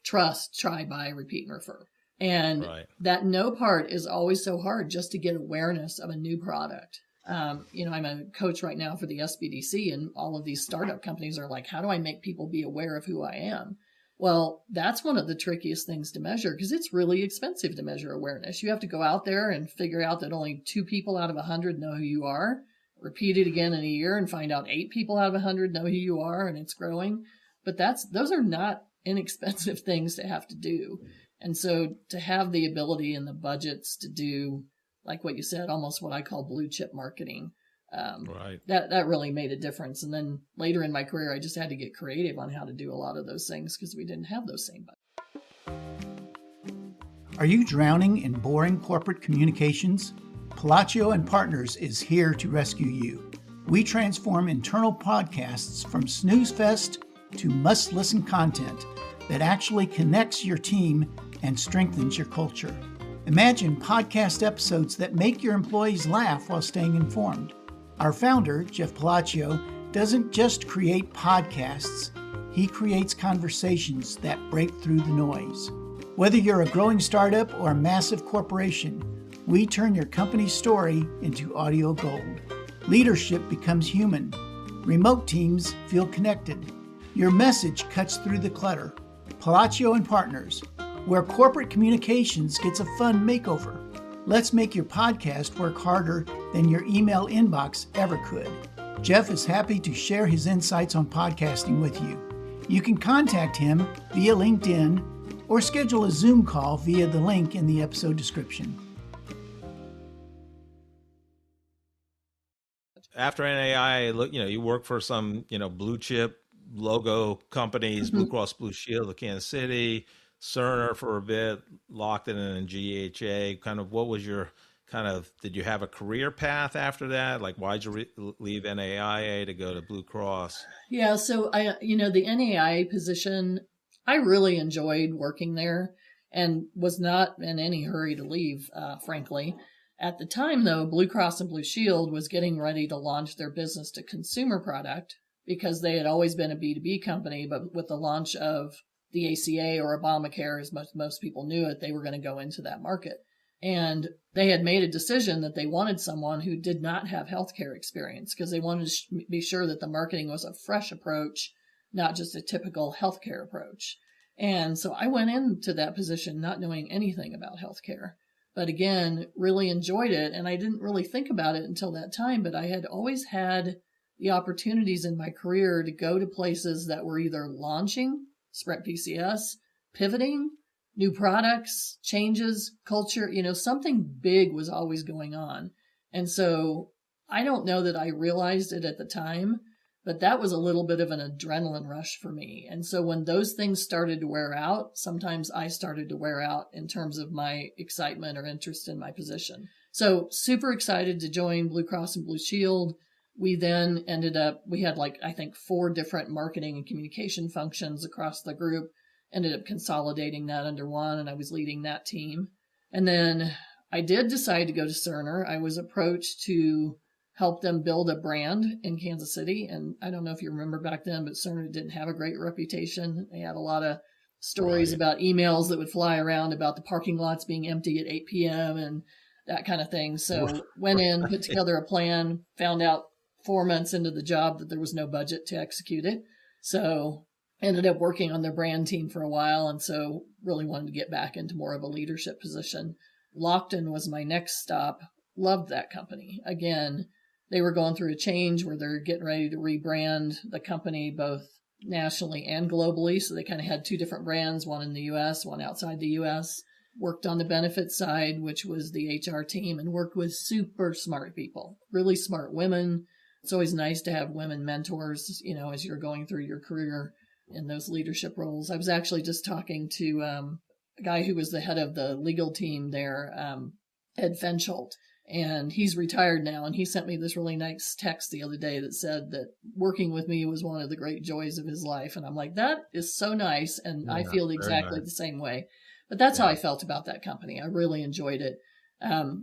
trust, try, buy, repeat, and refer. And that no part is always so hard just to get awareness of a new product. I'm a coach right now for the SBDC, and all of these startup companies are like, how do I make people be aware of who I am? Well, that's one of the trickiest things to measure, because it's really expensive to measure awareness. You have to go out there and figure out that only 2 people out of 100 know who you are, repeat it again in a year and find out 8 people out of 100 know who you are, and it's growing. But those are not inexpensive things to have to do. And so to have the ability and the budgets to do, like what you said, almost what I call blue chip marketing. That really made a difference. And then later in my career, I just had to get creative on how to do a lot of those things because we didn't have those same budgets. Are you drowning in boring corporate communications? Palacio and Partners is here to rescue you. We transform internal podcasts from snooze fest to must-listen content that actually connects your team and strengthens your culture. Imagine podcast episodes that make your employees laugh while staying informed. Our founder, Jeff Palacio, doesn't just create podcasts. He creates conversations that break through the noise. Whether you're a growing startup or a massive corporation, we turn your company's story into audio gold. Leadership becomes human. Remote teams feel connected. Your message cuts through the clutter. Palacio and Partners, where corporate communications gets a fun makeover. Let's make your podcast work harder than your email inbox ever could. Jeff is happy to share his insights on podcasting with you. You can contact him via LinkedIn or schedule a Zoom call via the link in the episode description. After NAI, you work for some, blue chip logo companies, Blue Cross Blue Shield of Kansas City, Cerner for a bit, Lockton and GHA. Kind of what was your did you have a career path after that? Like, why'd you leave NAIA to go to Blue Cross? Yeah, so the NAIA position, I really enjoyed working there and was not in any hurry to leave, frankly. At the time, though, Blue Cross and Blue Shield was getting ready to launch their business to consumer product because they had always been a B2B company, but with the launch of the ACA or Obamacare, as most people knew it, they were going to go into that market. And they had made a decision that they wanted someone who did not have healthcare experience because they wanted to be sure that the marketing was a fresh approach, not just a typical healthcare approach. And so I went into that position not knowing anything about healthcare, but again, really enjoyed it. And I didn't really think about it until that time, but I had always had the opportunities in my career to go to places that were either launching Sprint PCS, pivoting, new products, changes, culture, something big was always going on. And so I don't know that I realized it at the time, but that was a little bit of an adrenaline rush for me. And so when those things started to wear out, sometimes I started to wear out in terms of my excitement or interest in my position. So super excited to join Blue Cross and Blue Shield. We then we had I think 4 different marketing and communication functions across the group, ended up consolidating that under one, and I was leading that team. And then I did decide to go to Cerner. I was approached to help them build a brand in Kansas City. And I don't know if you remember back then, but Cerner didn't have a great reputation. They had a lot of stories about emails that would fly around about the parking lots being empty at 8 p.m. and that kind of thing. So went in, put together a plan, found out 4 months into the job that there was no budget to execute it. So ended up working on their brand team for a while. And so really wanted to get back into more of a leadership position. Lockton was my next stop. Loved that company. Again, they were going through a change where they're getting ready to rebrand the company both nationally and globally. So they kind of had 2 different brands, one in the U.S., one outside the U.S. Worked on the benefits side, which was the HR team, and worked with super smart people, really smart women. It's always nice to have women mentors, as you're going through your career in those leadership roles. I was actually just talking to a guy who was the head of the legal team there, Ed Fensholt, and he's retired now. And he sent me this really nice text the other day that said that working with me was one of the great joys of his life. And I'm like, that is so nice. And I feel exactly the same way. But that's how I felt about that company. I really enjoyed it.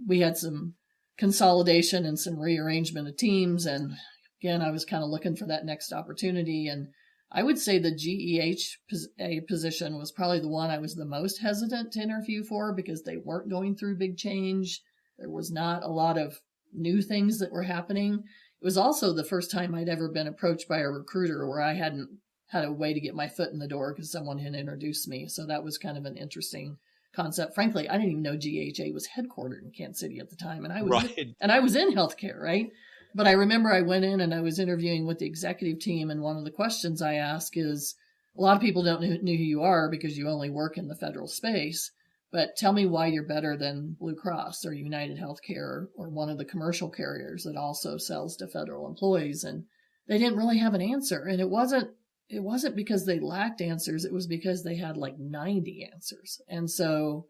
We had some consolidation and some rearrangement of teams. And again, I was kind of looking for that next opportunity. And I would say the GEHA position was probably the one I was the most hesitant to interview for because they weren't going through big change. There was not a lot of new things that were happening. It was also the first time I'd ever been approached by a recruiter where I hadn't had a way to get my foot in the door because someone had introduced me. So that was kind of an interesting concept. Frankly, I didn't even know GHA was headquartered in Kansas City at the time. And I was in healthcare, right? But I remember I went in and I was interviewing with the executive team. And one of the questions I ask is, a lot of people don't know who you are because you only work in the federal space. But tell me why you're better than Blue Cross or United Healthcare or one of the commercial carriers that also sells to federal employees. And they didn't really have an answer. And it wasn't because they lacked answers. It was because they had 90 answers. And so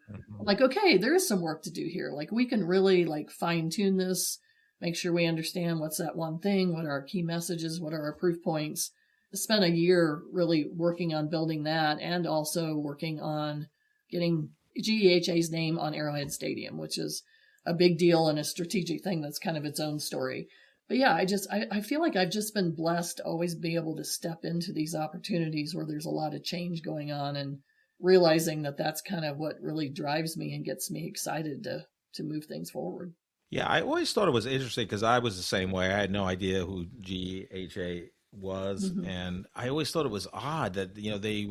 okay, there is some work to do here. We can really fine tune this, make sure we understand what's that one thing, what are our key messages, what are our proof points. I spent a year really working on building that and also working on getting GEHA's name on Arrowhead Stadium, which is a big deal and a strategic thing that's kind of its own story. But yeah, I feel like I've just been blessed to always be able to step into these opportunities where there's a lot of change going on and realizing that that's kind of what really drives me and gets me excited to move things forward. Yeah, I always thought it was interesting because I was the same way. I had no idea who GHA was. Mm-hmm. And I always thought it was odd that, they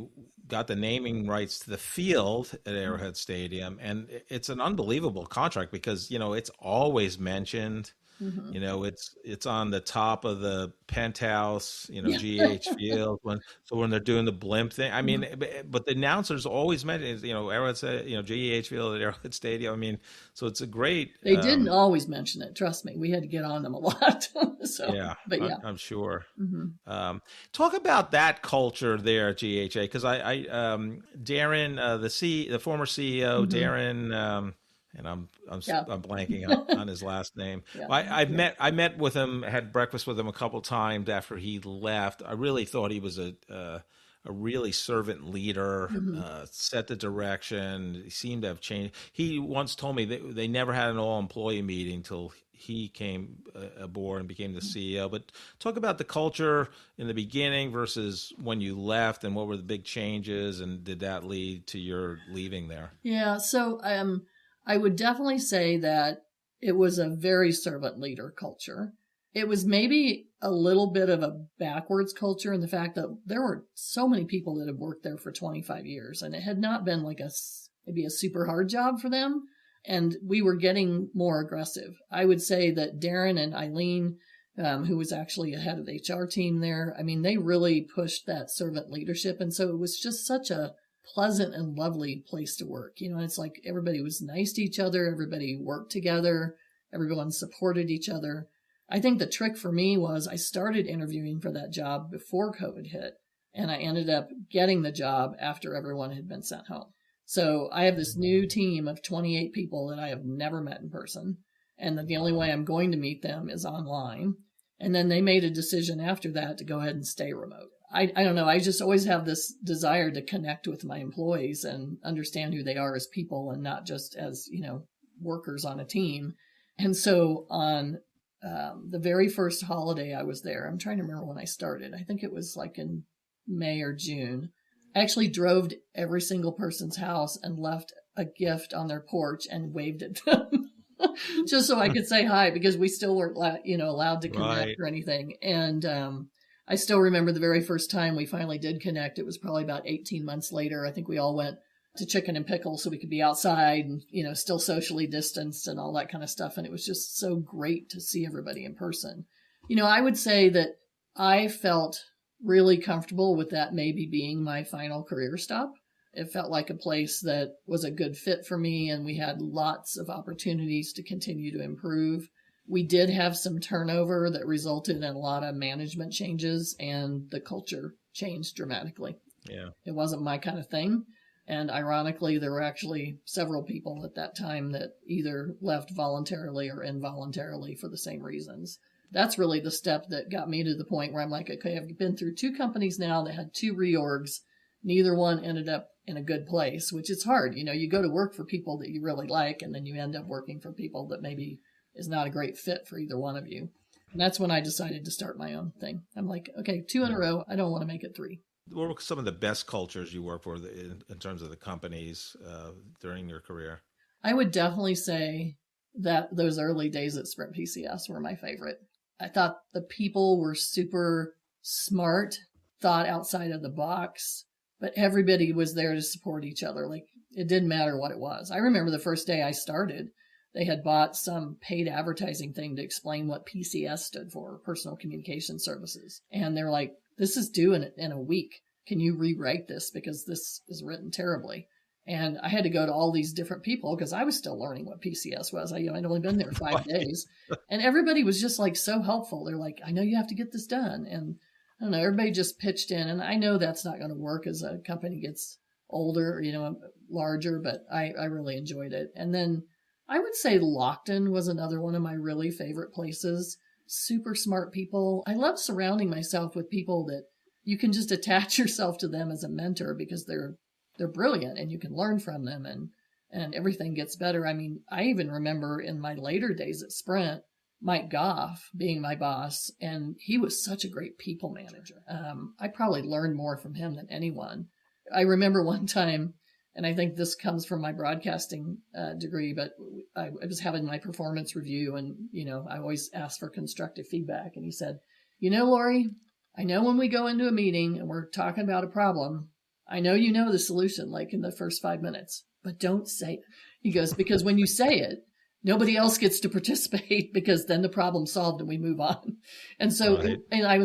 got the naming rights to the field at Arrowhead Stadium. And it's an unbelievable contract because, it's always mentioned. Mm-hmm. It's on the top of the penthouse, GH Field when they're doing the blimp thing. I mean, but the announcers always mention, Arrowhead, GH Field at Arrowhead Stadium. I mean, so it's a great. They didn't always mention it. Trust me, we had to get on them a lot. So, yeah, but yeah, I'm sure. Mm-hmm. Talk about that culture there at GHA because I Darren, the former CEO, mm-hmm. Darren. And I'm blanking on his last name. Yeah. I met with him, had breakfast with him a couple times after he left. I really thought he was a really servant leader, mm-hmm. Set the direction. He seemed to have changed. He once told me that they never had an all-employee meeting till he came aboard and became the CEO. But talk about the culture in the beginning versus when you left, and what were the big changes, and did that lead to your leaving there? Yeah. So I would definitely say that it was a very servant leader culture. It was maybe a little bit of a backwards culture in the fact that there were so many people that had worked there for 25 years, and it had not been maybe a super hard job for them. And we were getting more aggressive. I would say that Darren and Eileen, who was actually a head of the HR team there, I mean, they really pushed that servant leadership. And so it was just such a pleasant and lovely place to work. It's like everybody was nice to each other. Everybody worked together. Everyone supported each other. I think the trick for me was I started interviewing for that job before COVID hit, and I ended up getting the job after everyone had been sent home. So I have this new team of 28 people that I have never met in person, and that the only way I'm going to meet them is online. And then they made a decision after that to go ahead and stay remote. I don't know. I just always have this desire to connect with my employees and understand who they are as people and not just as, workers on a team. And so on the very first holiday I was there, I'm trying to remember when I started. I think it was like in May or June. I actually drove to every single person's house and left a gift on their porch and waved at them just so I could say hi, because we still weren't, allowed to connect or anything. And I still remember the very first time we finally did connect. It was probably about 18 months later. I think we all went to Chicken and Pickle so we could be outside and, still socially distanced and all that kind of stuff. And it was just so great to see everybody in person. I would say that I felt really comfortable with that maybe being my final career stop. It felt like a place that was a good fit for me, and we had lots of opportunities to continue to improve. We did have some turnover that resulted in a lot of management changes, and the culture changed dramatically. Yeah. It wasn't my kind of thing. And ironically, there were actually several people at that time that either left voluntarily or involuntarily for the same reasons. That's really the step that got me to the point where I'm like, okay, I've been through 2 companies now that had 2 reorgs. Neither one ended up in a good place, which is hard. You go to work for people that you really like, and then you end up working for people that maybe is not a great fit for either one of you. And that's when I decided to start my own thing. I'm like, okay, 2 in a row. I don't want to make it 3. What were some of the best cultures you worked for in terms of the companies during your career? I would definitely say that those early days at Sprint PCS were my favorite. I thought the people were super smart, thought outside of the box, but everybody was there to support each other. Like, it didn't matter what it was. I remember the first day I started, they had bought some paid advertising thing to explain what PCS stood for, Personal Communication Services. And they're like, this is due in a week. Can you rewrite this? Because this is written terribly. And I had to go to all these different people because I was still learning what PCS was. I'd only been there 5 days. And everybody was just like so helpful. They're like, I know you have to get this done. And I don't know, everybody just pitched in. And I know that's not going to work as a company gets older, larger, but I really enjoyed it. And then I would say Lockton was another one of my really favorite places. Super smart people. I love surrounding myself with people that you can just attach yourself to them as a mentor because they're brilliant and you can learn from them and everything gets better. I mean, I even remember in my later days at Sprint, Mike Goff being my boss, and he was such a great people manager. I probably learned more from him than anyone. I remember one time, and I think this comes from my broadcasting degree, but I was having my performance review and, I always ask for constructive feedback. And he said, Lori, I know when we go into a meeting and we're talking about a problem, I know you know the solution, like in the first 5 minutes, but don't say it. He goes, because when you say it, nobody else gets to participate because then the problem's solved and we move on. And so, Right. and I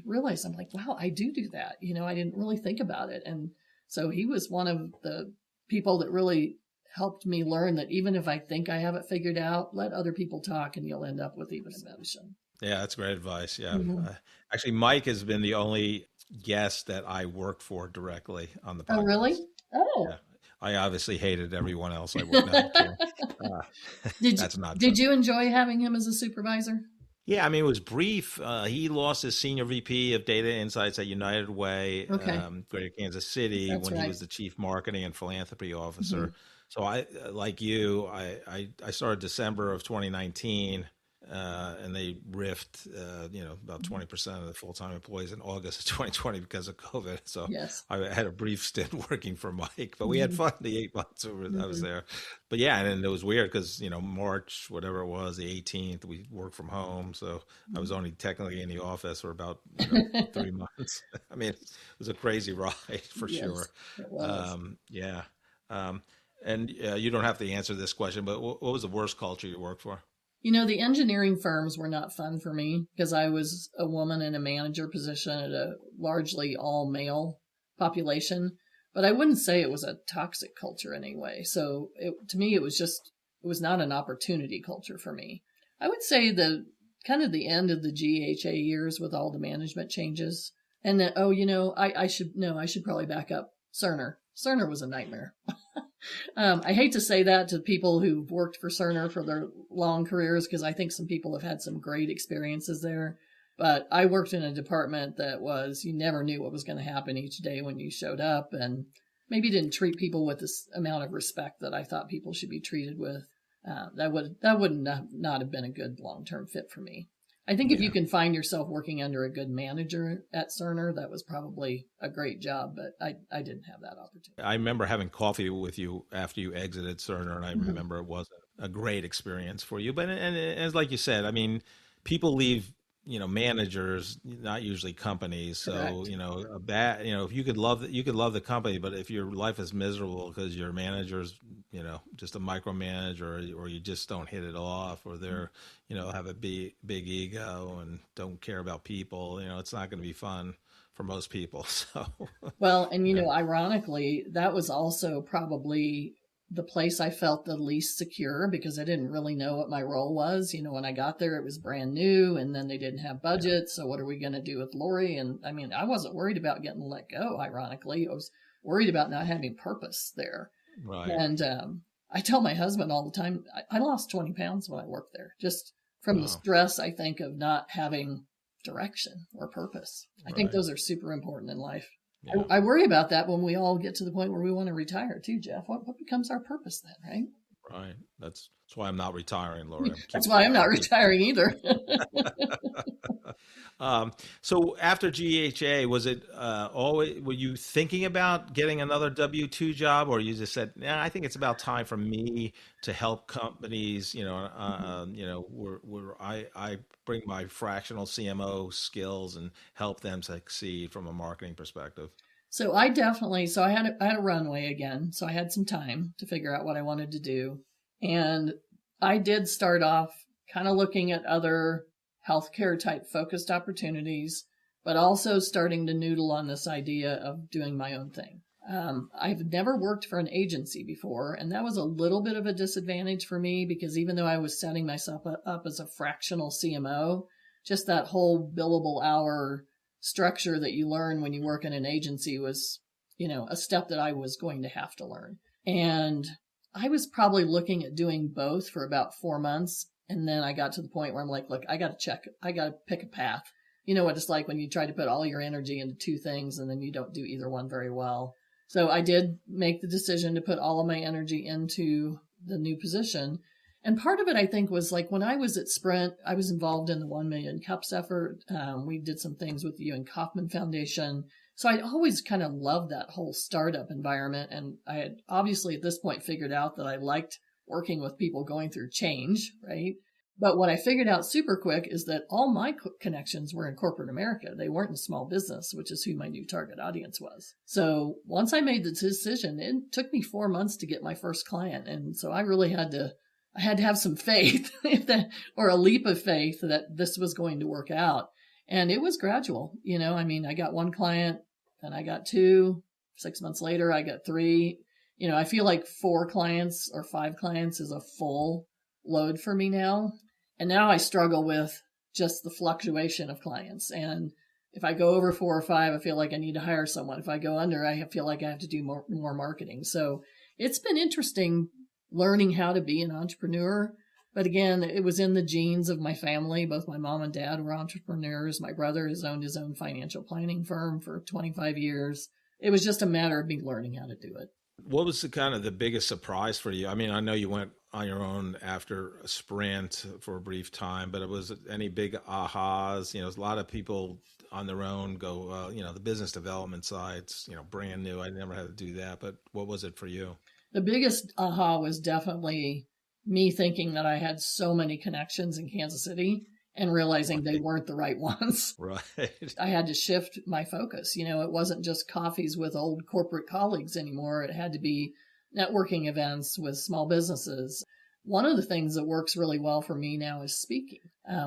realized, I'm like, wow, I do that. I didn't really think about it. And so he was one of the people that really helped me learn that even if I think I have it figured out, let other people talk and you'll end up with even a solution. Yeah, that's great advice. Yeah. Mm-hmm. Actually, Mike has been the only guest that I worked for directly on the podcast. Oh, really? Oh. Yeah. I obviously hated everyone else I worked with. That's not Did true. you enjoy having him as a supervisor? Yeah, I mean, it was brief. He lost his senior VP of data insights at United Way, Greater Kansas City, That's when right. he was the chief marketing and philanthropy officer. Mm-hmm. So I, like you, I started December of 2019, and they riffed, about 20% of the full-time employees in August of 2020 because of COVID. So Yes. I had a brief stint working for Mike, but we had fun the 8 months I was there. But yeah, and it was weird because, March, whatever it was, the 18th, we worked from home. So I was only technically in the office for about 3 months. I mean, it was a crazy ride for Yes, sure. it was. Yeah. And you don't have to answer this question, but what was the worst culture you worked for? The engineering firms were not fun for me because I was a woman in a manager position at a largely all male population. but I wouldn't say it was a toxic culture anyway. So to me, it was not an opportunity culture for me. I would say the kind of the end of the GHA years with all the management changes. And then, I should probably back up. Cerner was a nightmare. I hate to say that to people who've worked for Cerner for their long careers, because I think some people have had some great experiences there. But I worked in a department that you never knew what was going to happen each day when you showed up, and maybe didn't treat people with this amount of respect that I thought people should be treated with. That would not have been a good long-term fit for me. I think if you can find yourself working under a good manager at Cerner, that was probably a great job, but I didn't have that opportunity. I remember having coffee with you after you exited Cerner, and I remember it wasn't a great experience for you. But and as like you said, I mean, people leave, managers, not usually companies. So, Correct. if you could love the company, but if your life is miserable because your manager's, just a micromanager, or you just don't hit it off, or they're, have a big ego and don't care about people, it's not going to be fun for most people. So, well, and ironically, that was also probably the place I felt the least secure, because I didn't really know what my role was. When I got there, it was brand new, and then they didn't have budget. So what are we going to do with Lori? And I mean, I wasn't worried about getting let go. Ironically, I was worried about not having purpose there. Right. And I tell my husband all the time, I lost 20 pounds when I worked there, just from the stress, I think, of not having direction or purpose. I think those are super important in life. Yeah. I worry about that when we all get to the point where we want to retire too, Jeff. What becomes our purpose then, right? Right. That's why I'm not retiring, Lori. That's why I'm not retiring either. So after GHA, was it always, were you thinking about getting another W-2 job, or you just said, I think it's about time for me to help companies, where I bring my fractional CMO skills and help them succeed from a marketing perspective? So I had a runway again. So I had some time to figure out what I wanted to do. And I did start off kind of looking at other healthcare type focused opportunities, but also starting to noodle on this idea of doing my own thing. I've never worked for an agency before, and that was a little bit of a disadvantage for me, because even though I was setting myself up as a fractional CMO, just that whole billable hour structure that you learn when you work in an agency was, a step that I was going to have to learn. And I was probably looking at doing both for about 4 months. And then I got to the point where I'm like, look, I got to pick a path. You know what it's like when you try to put all your energy into two things and then you don't do either one very well. So I did make the decision to put all of my energy into the new position. And part of it, I think, was like when I was at Sprint, I was involved in the 1 Million Cups effort. We did some things with the Ewan Kauffman Foundation. So I'd always kind of loved that whole startup environment. And I had obviously at this point figured out that I liked working with people going through change, right? But what I figured out super quick is that all my connections were in corporate America. They weren't in small business, which is who my new target audience was. So once I made the decision, it took me 4 months to get my first client. And so I really had to have some faith or a leap of faith that this was going to work out. And it was gradual. I got one client, then I got 2. 6 months later, I got 3. I feel like 4 clients or 5 clients is a full load for me now. And now I struggle with just the fluctuation of clients. And if I go over 4 or 5, I feel like I need to hire someone. If I go under, I feel like I have to do more marketing. So it's been interesting learning how to be an entrepreneur. But again, it was in the genes of my family. Both my mom and dad were entrepreneurs. My brother has owned his own financial planning firm for 25 years. It was just a matter of me learning how to do it. What was the biggest surprise for you? I mean, I know you went on your own after a Sprint for a brief time, but was it any big ahas? A lot of people on their own go, the business development side's, brand new. I never had to do that. But what was it for you? The biggest aha was definitely me thinking that I had so many connections in Kansas City and realizing they weren't the right ones. Right. I had to shift my focus. It wasn't just coffees with old corporate colleagues anymore. It had to be networking events with small businesses. One of the things that works really well for me now is speaking,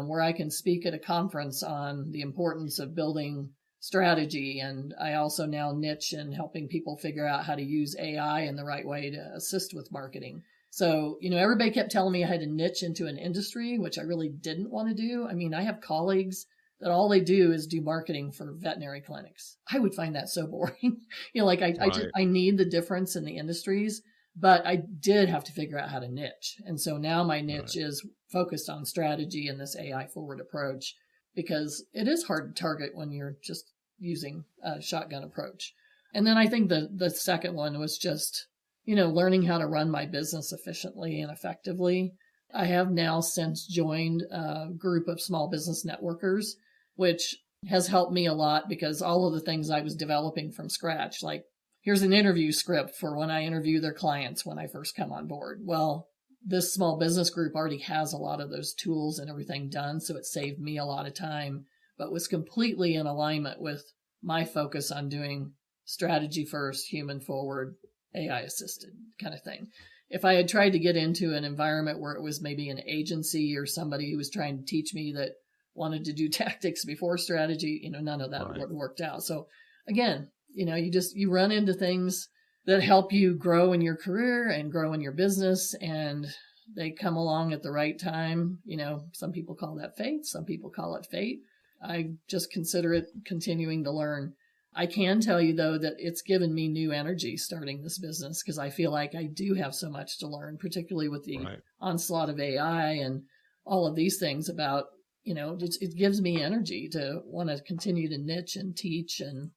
where I can speak at a conference on the importance of building strategy. And I also now niche in helping people figure out how to use AI in the right way to assist with marketing. So, everybody kept telling me I had to niche into an industry, which I really didn't want to do. I mean, I have colleagues that all they do is do marketing for veterinary clinics. I would find that so boring. I need the difference in the industries, but I did have to figure out how to niche. And so now my niche is focused on strategy and this AI forward approach, because it is hard to target when you're just using a shotgun approach. And then I think the second one was just, learning how to run my business efficiently and effectively. I have now since joined a group of small business networkers, which has helped me a lot, because all of the things I was developing from scratch, like here's an interview script for when I interview their clients when I first come on board. Well, this small business group already has a lot of those tools and everything done, so it saved me a lot of time, but was completely in alignment with my focus on doing strategy first, human forward, AI assisted kind of thing. If I had tried to get into an environment where it was maybe an agency or somebody who was trying to teach me that wanted to do tactics before strategy, none of that would have worked out. So again, you run into things that help you grow in your career and grow in your business, and they come along at the right time. Some people call that fate. Some people call it fate. I just consider it continuing to learn. I can tell you, though, that it's given me new energy starting this business, because I feel like I do have so much to learn, particularly with the onslaught of AI and all of these things about, it gives me energy to want to continue to niche and teach. And,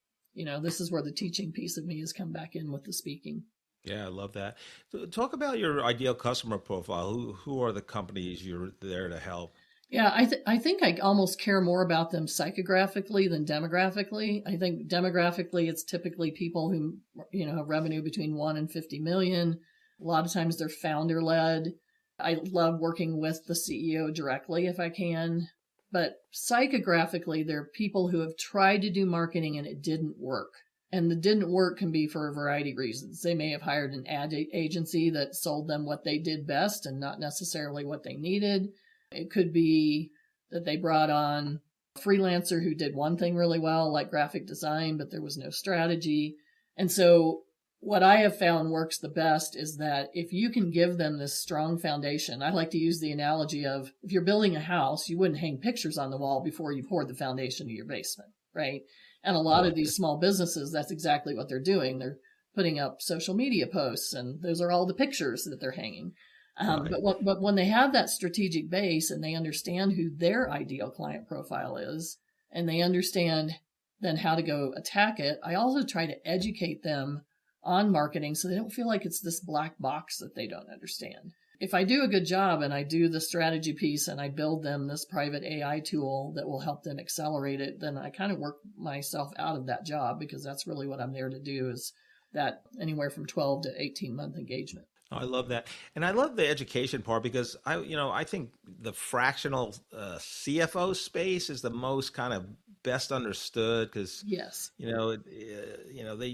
this is where the teaching piece of me has come back in with the speaking. Yeah, I love that. So talk about your ideal customer profile. Who are the companies you're there to help? Yeah, I think I almost care more about them psychographically than demographically. I think demographically, it's typically people who, have revenue between 1 and 50 million. A lot of times they're founder led. I love working with the CEO directly if I can. But psychographically, they're people who have tried to do marketing and it didn't work. And the didn't work can be for a variety of reasons. They may have hired an ad agency that sold them what they did best and not necessarily what they needed. It could be that they brought on a freelancer who did one thing really well, like graphic design, but there was no strategy. And so what I have found works the best is that if you can give them this strong foundation, I like to use the analogy of if you're building a house, you wouldn't hang pictures on the wall before you poured the foundation of your basement, right? And a lot of these small businesses, that's exactly what they're doing. They're putting up social media posts, and those are all the pictures that they're hanging. But when they have that strategic base and they understand who their ideal client profile is, and they understand then how to go attack it, I also try to educate them on marketing so they don't feel like it's this black box that they don't understand. If I do a good job and I do the strategy piece and I build them this private AI tool that will help them accelerate it, then I kind of work myself out of that job, because that's really what I'm there to do, is that anywhere from 12 to 18-month engagement. Oh, I love that. And I love the education part, because I think the fractional CFO space is the most kind of best understood, because yes, they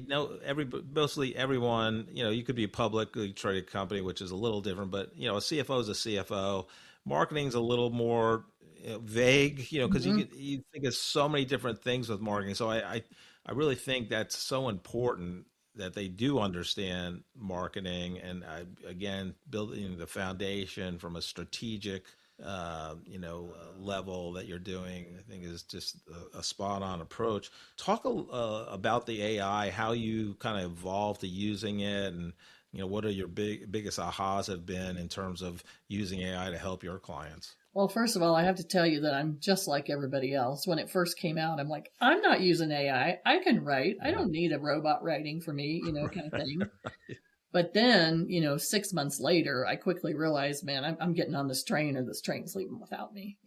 know mostly everyone. You could be a publicly traded company, which is a little different, but a CFO is a CFO. Marketing's a little more vague, because you think of so many different things with marketing. So I really think that's so important that they do understand marketing, and again, building the foundation from a strategic, level that you're doing, I think is just a spot on approach. Talk about the AI, how you kind of evolved to using it, and what are your biggest ahas have been in terms of using AI to help your clients? Well, first of all, I have to tell you that I'm just like everybody else. When it first came out, I'm like, I'm not using AI. I can write. I don't need a robot writing for me, kind of thing. But then, 6 months later, I quickly realized, man, I'm getting on this train, or this train's leaving without me,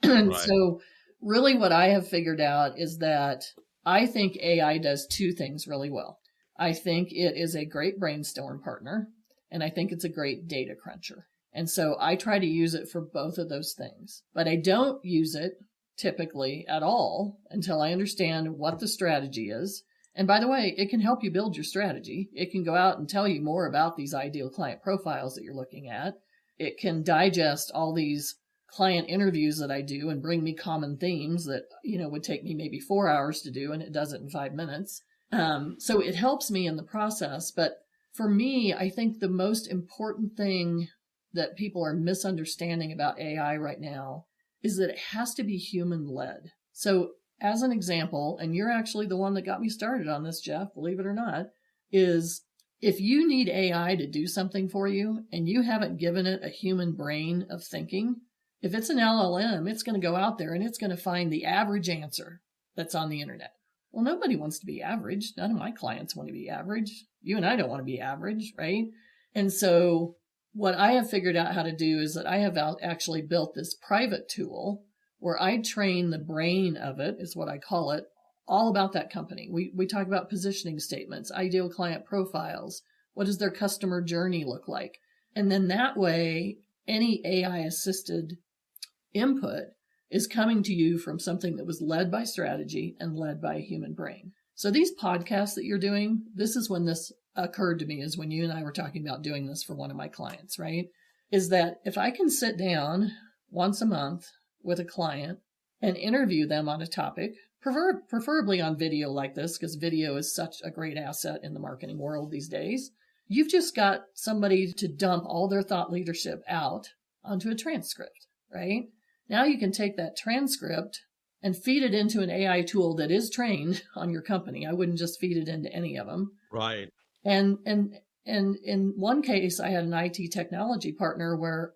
And so really what I have figured out is that I think AI does two things really well. I think it is a great brainstorm partner, and I think it's a great data cruncher. And so I try to use it for both of those things, but I don't use it typically at all until I understand what the strategy is. And by the way, it can help you build your strategy. It can go out and tell you more about these ideal client profiles that you're looking at. It can digest all these client interviews that I do and bring me common themes that, would take me maybe 4 hours to do, and it does it in 5 minutes. So it helps me in the process. But for me, I think the most important thing that people are misunderstanding about AI right now is that it has to be human-led. So as an example, and you're actually the one that got me started on this, Jeff, believe it or not, is if you need AI to do something for you and you haven't given it a human brain of thinking, if it's an LLM, it's going to go out there and it's going to find the average answer that's on the internet. Well, nobody wants to be average. None of my clients want to be average. You and I don't want to be average, right? And so what I have figured out how to do is that I have actually built this private tool where I train the brain of it, is what I call it, all about that company. We talk about positioning statements, ideal client profiles. What does their customer journey look like? And then that way, any AI assisted input is coming to you from something that was led by strategy and led by a human brain. So these podcasts that you're doing, this is when this occurred to me, is when you and I were talking about doing this for one of my clients, right? Is that if I can sit down once a month with a client and interview them on a topic, preferably on video like this, because video is such a great asset in the marketing world these days, you've just got somebody to dump all their thought leadership out onto a transcript, right? Now you can take that transcript and feed it into an AI tool that is trained on your company. I wouldn't just feed it into any of them. Right. And in one case, I had an IT technology partner where,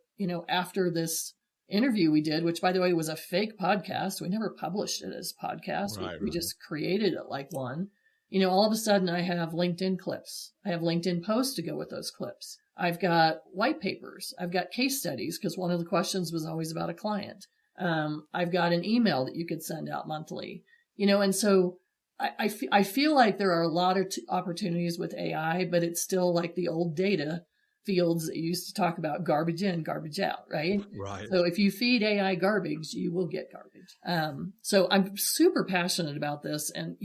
after this interview we did, which by the way was a fake podcast, we never published it as a podcast. We just created it like one. All of a sudden I have LinkedIn clips. I have LinkedIn posts to go with those clips. I've got white papers. I've got case studies, because one of the questions was always about a client. I've got an email that you could send out monthly, and so I feel like there are a lot of opportunities with AI, but it's still like the old data fields that you used to talk about, garbage in, garbage out, right? Right. So if you feed AI garbage, you will get garbage. So I'm super passionate about this. And,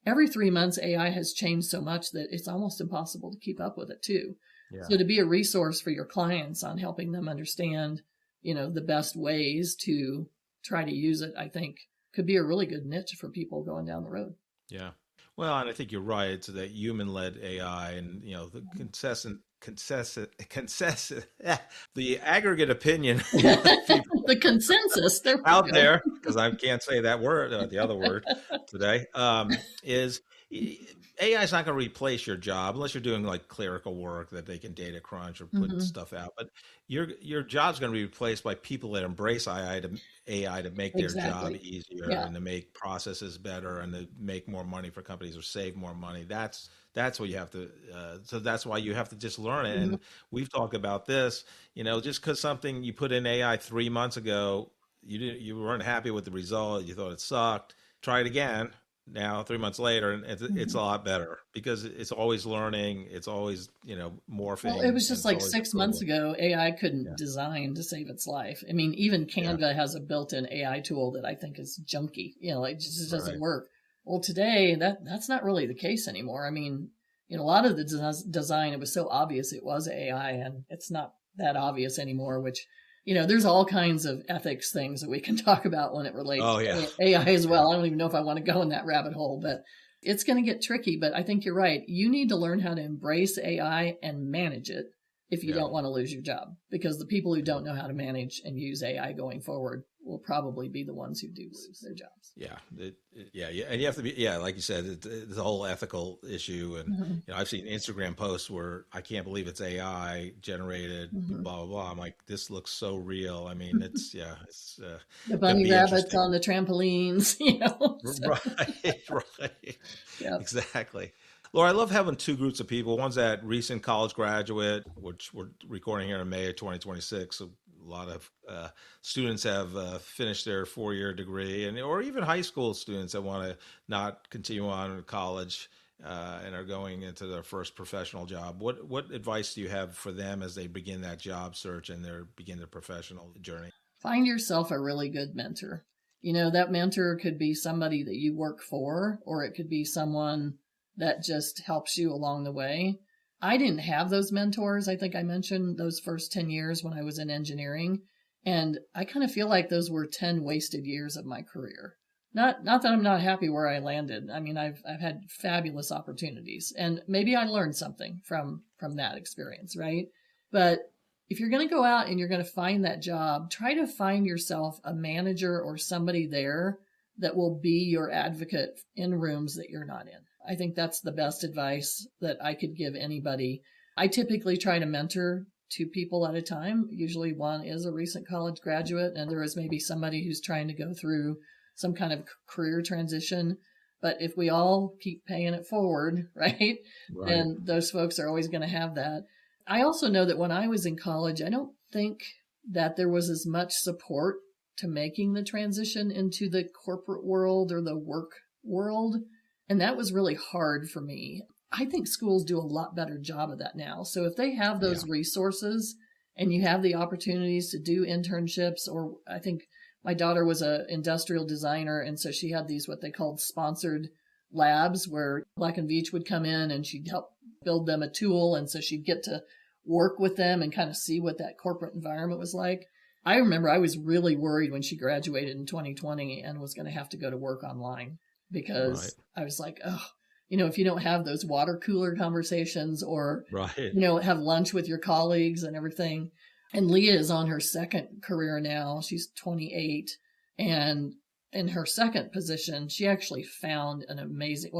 every 3 months, AI has changed so much that it's almost impossible to keep up with it too. Yeah. So to be a resource for your clients on helping them understand, the best ways to try to use it, I think could be a really good niche for people going down the road. Yeah. Well, and I think you're right. It's that human-led AI, and the the aggregate opinion, the consensus out there, because I can't say that word, the other word today, is AI is not going to replace your job unless you're doing like clerical work that they can data crunch or put stuff out. But your job's going to be replaced by people that embrace AI to make their job easier and to make processes better and to make more money for companies or save more money. That's what you have to. So that's why you have to just learn it. And we've talked about this. Just because something you put in AI 3 months ago, you weren't happy with the result. You thought it sucked. Try it again. Now 3 months later, and it's a lot better because it's always learning. It's always morphing. Well, it was just like 6 months ago, AI couldn't design to save its life. I mean, even Canva has a built-in AI tool that I think is junky. It just doesn't work. Well, today that's not really the case anymore. I mean, a lot of the design, it was so obvious it was AI, and it's not that obvious anymore, which, there's all kinds of ethics things that we can talk about when it relates to AI as well. I don't even know if I want to go in that rabbit hole, but it's going to get tricky. But I think you're right. You need to learn how to embrace AI and manage it if you don't want to lose your job, because the people who don't know how to manage and use AI going forward will probably be the ones who do lose their jobs. Yeah. And you have to be, like you said, it's a whole ethical issue. And, I've seen Instagram posts where I can't believe it's AI generated, blah, blah, blah. I'm like, this looks so real. I mean, it's the bunny rabbits on the trampolines, So. Right. Yep. Exactly. Laura, I love having two groups of people. One's that recent college graduate, which we're recording here in May of 2026. So a lot of students have finished their 4-year degree, or even high school students that want to not continue on in college and are going into their first professional job. What advice do you have for them as they begin that job search and begin their professional journey? Find yourself a really good mentor. That mentor could be somebody that you work for, or it could be someone that just helps you along the way. I didn't have those mentors. I think I mentioned those first 10 years when I was in engineering. And I kind of feel like those were 10 wasted years of my career. Not that I'm not happy where I landed. I mean, I've had fabulous opportunities, and maybe I learned something from that experience, right? But if you're going to go out and you're going to find that job, try to find yourself a manager or somebody there that will be your advocate in rooms that you're not in. I think that's the best advice that I could give anybody. I typically try to mentor 2 people at a time. Usually one is a recent college graduate, and there is maybe somebody who's trying to go through some kind of career transition. But if we all keep paying it forward, right, then those folks are always going to have that. I also know that when I was in college, I don't think that there was as much support to making the transition into the corporate world or the work world. And that was really hard for me. I think schools do a lot better job of that now. So if they have those resources and you have the opportunities to do internships, or I think my daughter was an industrial designer, and so she had these what they called sponsored labs where Black and Veatch would come in and she'd help build them a tool. And so she'd get to work with them and kind of see what that corporate environment was like. I remember I was really worried when she graduated in 2020 and was going to have to go to work online because I was like, oh, if you don't have those water cooler conversations or, have lunch with your colleagues and everything. And Leah is on her second career now. She's 28. And in her second position, she actually found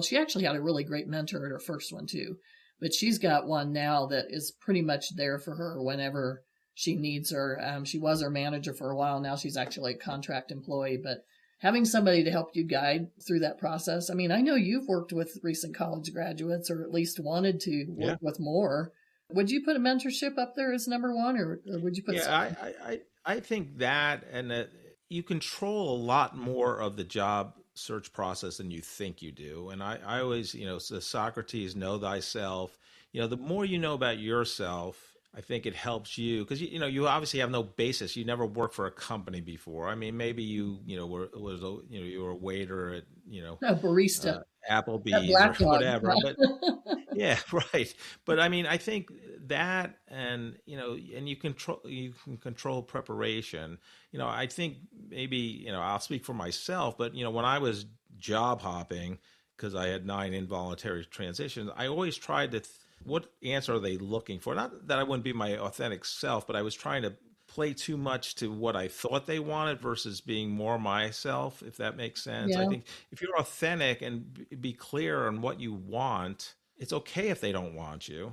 she actually had a really great mentor at her first one too. But she's got one now that is pretty much there for her whenever she needs her. She was her manager for a while. Now she's actually a contract employee. But having somebody to help you guide through that process. I mean, I know you've worked with recent college graduates, or at least wanted to work with more. Would you put a mentorship up there as number one, or would you put? I think that, and that you control a lot more of the job search process than you think you do. And I always, the Socrates, know thyself. The more you know about yourself, I think it helps you, because you obviously have no basis. You never worked for a company before. I mean, maybe you were a waiter at a barista, Applebee's or whatever. But yeah, right. But I mean, I think that, and and you can control preparation. I think maybe I'll speak for myself, but when I was job hopping, because I had 9 involuntary transitions, I always tried to. What answer are they looking for? Not that I wouldn't be my authentic self, but I was trying to play too much to what I thought they wanted versus being more myself, if that makes sense. Yeah. I think if you're authentic and be clear on what you want, it's okay if they don't want you,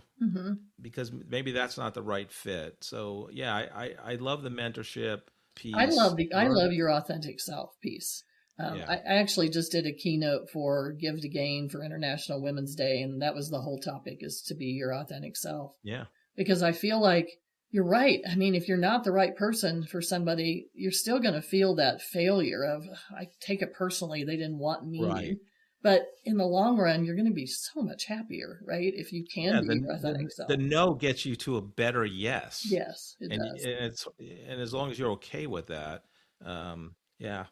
because maybe that's not the right fit. So yeah, I love the mentorship piece. I love your authentic self piece. I actually just did a keynote for Give to Gain for International Women's Day, and that was the whole topic, is to be your authentic self. Yeah. Because I feel like you're right. I mean, if you're not the right person for somebody, you're still going to feel that failure of, I take it personally, they didn't want me. Right. But in the long run, you're going to be so much happier, right? If you can be your authentic self. The no gets you to a better yes. Yes, it does. And as long as you're okay with that, yeah.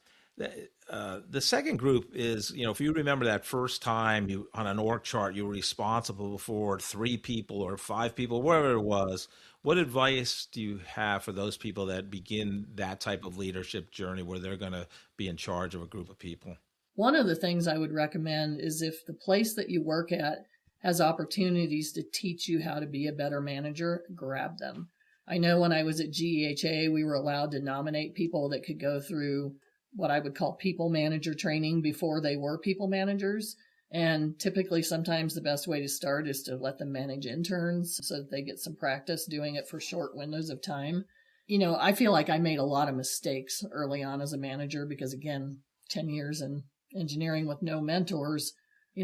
The second group is, if you remember that first time you on an org chart, you were responsible for 3 people or 5 people, whatever it was. What advice do you have for those people that begin that type of leadership journey where they're going to be in charge of a group of people? One of the things I would recommend is, if the place that you work at has opportunities to teach you how to be a better manager, grab them. I know when I was at GEHA, we were allowed to nominate people that could go through what I would call people manager training before they were people managers. And typically, sometimes the best way to start is to let them manage interns so that they get some practice doing it for short windows of time. I feel like I made a lot of mistakes early on as a manager because, again, 10 years in engineering with no mentors,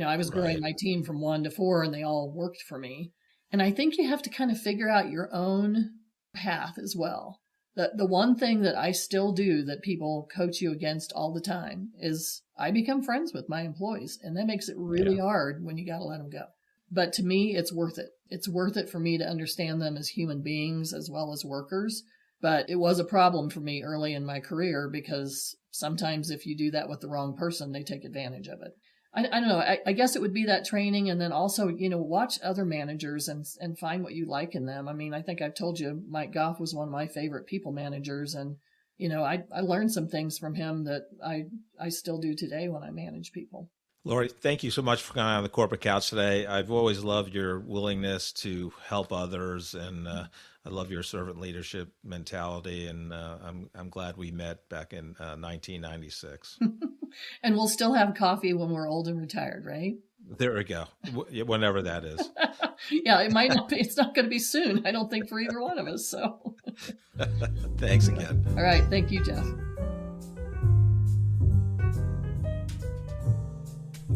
I was growing my team from 1 to 4 and they all worked for me. And I think you have to kind of figure out your own path as well. The one thing that I still do that people coach you against all the time is I become friends with my employees, and that makes it really hard when you got to let them go. But to me, it's worth it. It's worth it for me to understand them as human beings as well as workers. But it was a problem for me early in my career because sometimes if you do that with the wrong person, they take advantage of it. I don't know. I guess it would be that training, and then also, watch other managers and find what you like in them. I mean, I think I've told you Mike Goff was one of my favorite people managers, and I learned some things from him that I still do today when I manage people. Lori, thank you so much for coming on the Corporate Couch today. I've always loved your willingness to help others, and I love your servant leadership mentality. And I'm glad we met back in 1996. And we'll still have coffee when we're old and retired, right? There we go. Whenever that is. Yeah, it might not be. It's not going to be soon, I don't think, for either one of us. So, thanks again. All right, thank you, Jeff.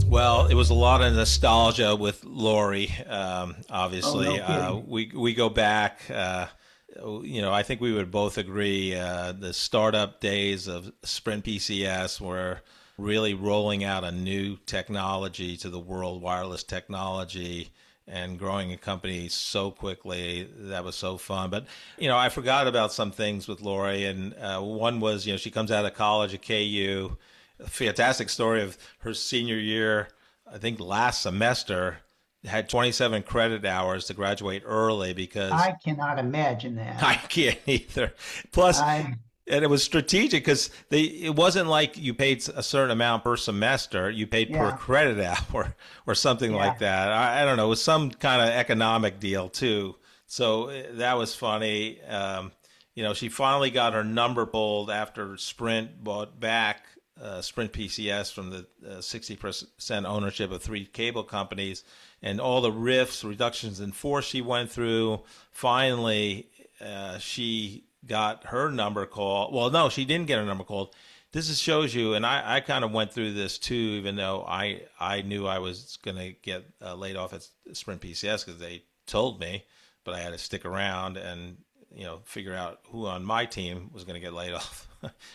Well, it was a lot of nostalgia with Lori. Obviously, no we go back. I think we would both agree the startup days of Sprint PCS were really rolling out a new technology to the world, wireless technology, and growing a company so quickly. That was so fun. But, I forgot about some things with Lori. And one was, she comes out of college at KU. A fantastic story of her senior year, I think last semester, had 27 credit hours to graduate early because I cannot imagine that. I can't either. Plus, and it was strategic because it wasn't like you paid a certain amount per semester. You paid per credit hour or something like that. I don't know. It was some kind of economic deal too. So that was funny. She finally got her number pulled after Sprint bought back Sprint PCS from the 60% ownership of 3 cable companies, and all the reductions in force she went through. Finally, she got her number called. Well, no, she didn't get her number called. This shows you, and I kind of went through this too, even though I knew I was going to get laid off at Sprint PCS because they told me, but I had to stick around and figure out who on my team was going to get laid off,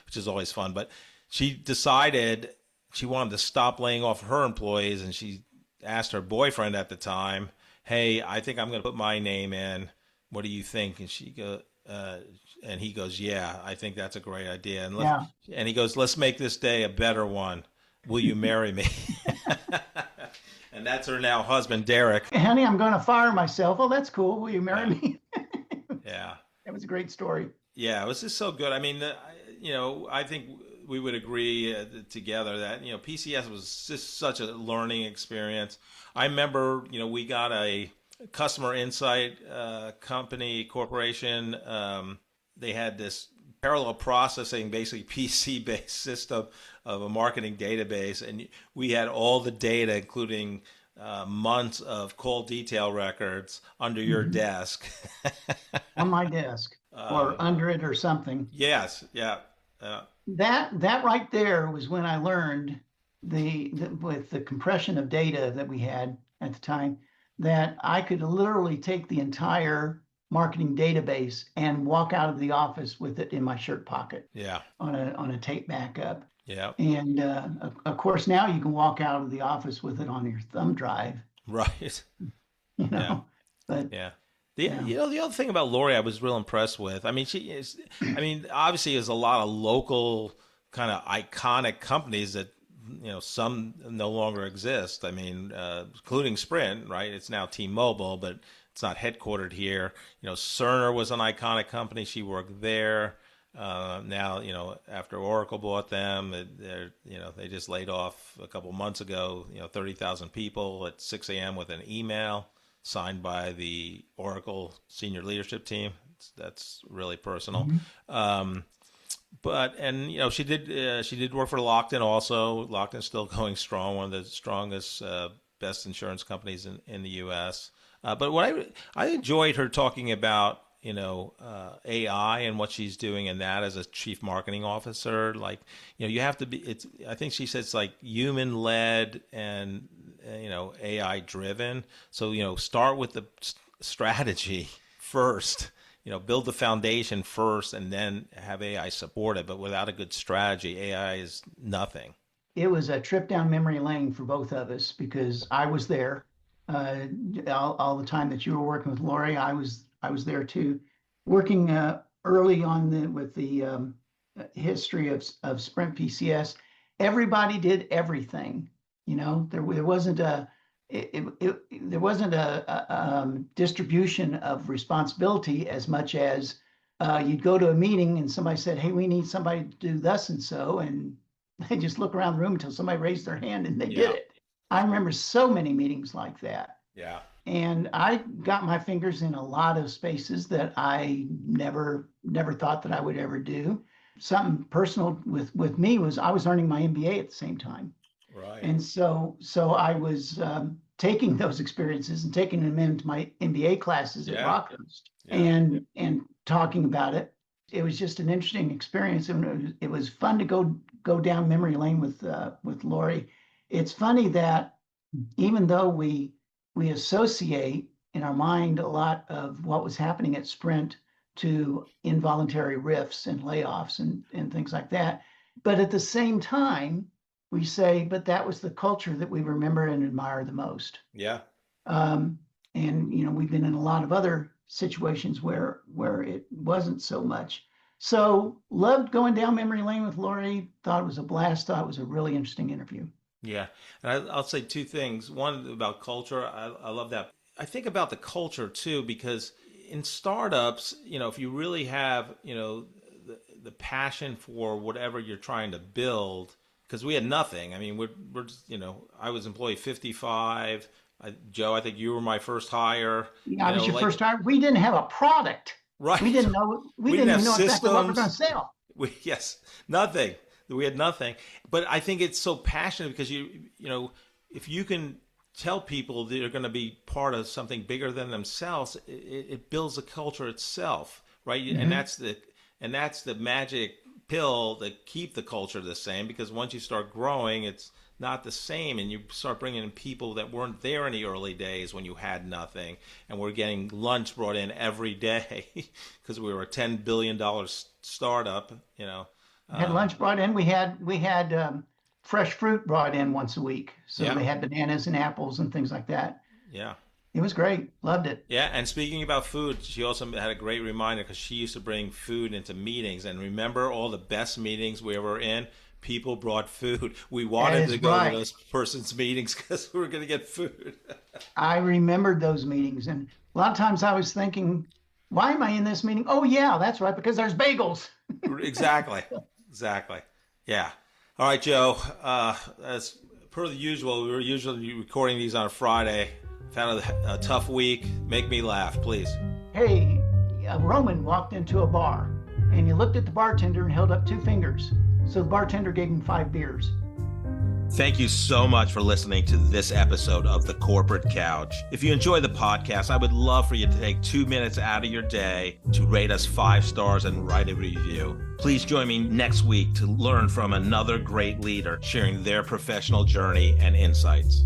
which is always fun. But she decided she wanted to stop laying off her employees, and she asked her boyfriend at the time, "Hey, I think I'm going to put my name in. What do you think?" And he goes, "Yeah, I think that's a great idea." And he goes, "Let's make this day a better one. Will you marry me?" And that's her now husband, Derek. Honey, I'm going to fire myself. Oh, that's cool. Will you marry me? Yeah. That was a great story. Yeah, it was just so good. I mean, I think we would agree together that, PCS was just such a learning experience. I remember, we got a customer insight corporation. They had this parallel processing, basically PC-based system of a marketing database. And we had all the data, including months of call detail records under your desk. On my desk or under it or something. Yes. Yeah. That right there was when I learned with the compression of data that we had at the time, that I could literally take the entire marketing database and walk out of the office with it in my shirt pocket. Yeah. On a tape backup. Yeah. And of course now you can walk out of the office with it on your thumb drive. Right. Yeah. But yeah. The other thing about Lori I was real impressed with, obviously there's a lot of local kind of iconic companies that, some no longer exist. Including Sprint, right? It's now T-Mobile, but it's not headquartered here. Cerner was an iconic company. She worked there. Now, after Oracle bought them, they just laid off a couple months ago, 30,000 people at 6 a.m. with an email signed by the Oracle senior leadership team. That's really personal. Mm-hmm. She did work for Lockton also. Lockton's still going strong, one of the strongest, best insurance companies in the U.S. But what I enjoyed her talking about, AI and what she's doing in that as a chief marketing officer. Like, you have to be, I think she says like human led and, AI driven. So, start with the strategy first, build the foundation first and then have AI support it. But without a good strategy, AI is nothing. It was a trip down memory lane for both of us because I was there all the time that you were working with Lori. I was there too, working early on with the history of Sprint PCS. Everybody did everything. There wasn't there wasn't a distribution of responsibility as much as you'd go to a meeting and somebody said, "Hey, we need somebody to do thus and so," and they just look around the room until somebody raised their hand and they did it. I remember so many meetings like that. Yeah. And I got my fingers in a lot of spaces that I never thought that I would ever do. Something personal with me was I was earning my MBA at the same time. Right. And so I was taking those experiences and taking them into my MBA classes at Rockcoast and talking about it. It was just an interesting experience, and it was fun to go down memory lane with Lori. It's funny that even though we associate in our mind a lot of what was happening at Sprint to involuntary rifts and layoffs and things like that, but at the same time, we say, but that was the culture that we remember and admire the most. Yeah. And we've been in a lot of other situations where it wasn't so much. So loved going down memory lane with Lori. Thought it was a blast. Thought it was a really interesting interview. Yeah. And I'll say two things. One about culture. I love that. I think about the culture too, because in startups, if you really have, the passion for whatever you're trying to build, because we had nothing. I mean, we're just, I was employee 55. Joe, I think you were my first hire. Yeah, I was your first hire. We didn't have a product. Right. We didn't know. We didn't even know exactly what we were going to sell. Nothing. We had nothing. But I think it's so passionate because if you can tell people they're going to be part of something bigger than themselves, it builds a culture itself, right? Mm-hmm. And that's the magic pill that keep the culture the same, because once you start growing, it's not the same, and you start bringing in people that weren't there in the early days when you had nothing, and we're getting lunch brought in every day because we were a $10 billion startup. Had lunch brought in. We had fresh fruit brought in once a week, so they had bananas and apples and things like that. Yeah. It was great. Loved it. Yeah, and speaking about food, she also had a great reminder because she used to bring food into meetings. And remember all the best meetings we were in? People brought food. We wanted to go to those persons' meetings because we were going to get food. I remembered those meetings. And a lot of times I was thinking, why am I in this meeting? Oh, yeah, that's right, because there's bagels. Exactly. Yeah. All right, Joe. As per the usual, we were usually recording these on a Friday. Found a tough week. Make me laugh, please. Hey, a Roman walked into a bar, and he looked at the bartender and held up 2 fingers. So the bartender gave him 5 beers. Thank you so much for listening to this episode of The Corporate Couch. If you enjoy the podcast, I would love for you to take 2 minutes out of your day to rate us 5 stars and write a review. Please join me next week to learn from another great leader sharing their professional journey and insights.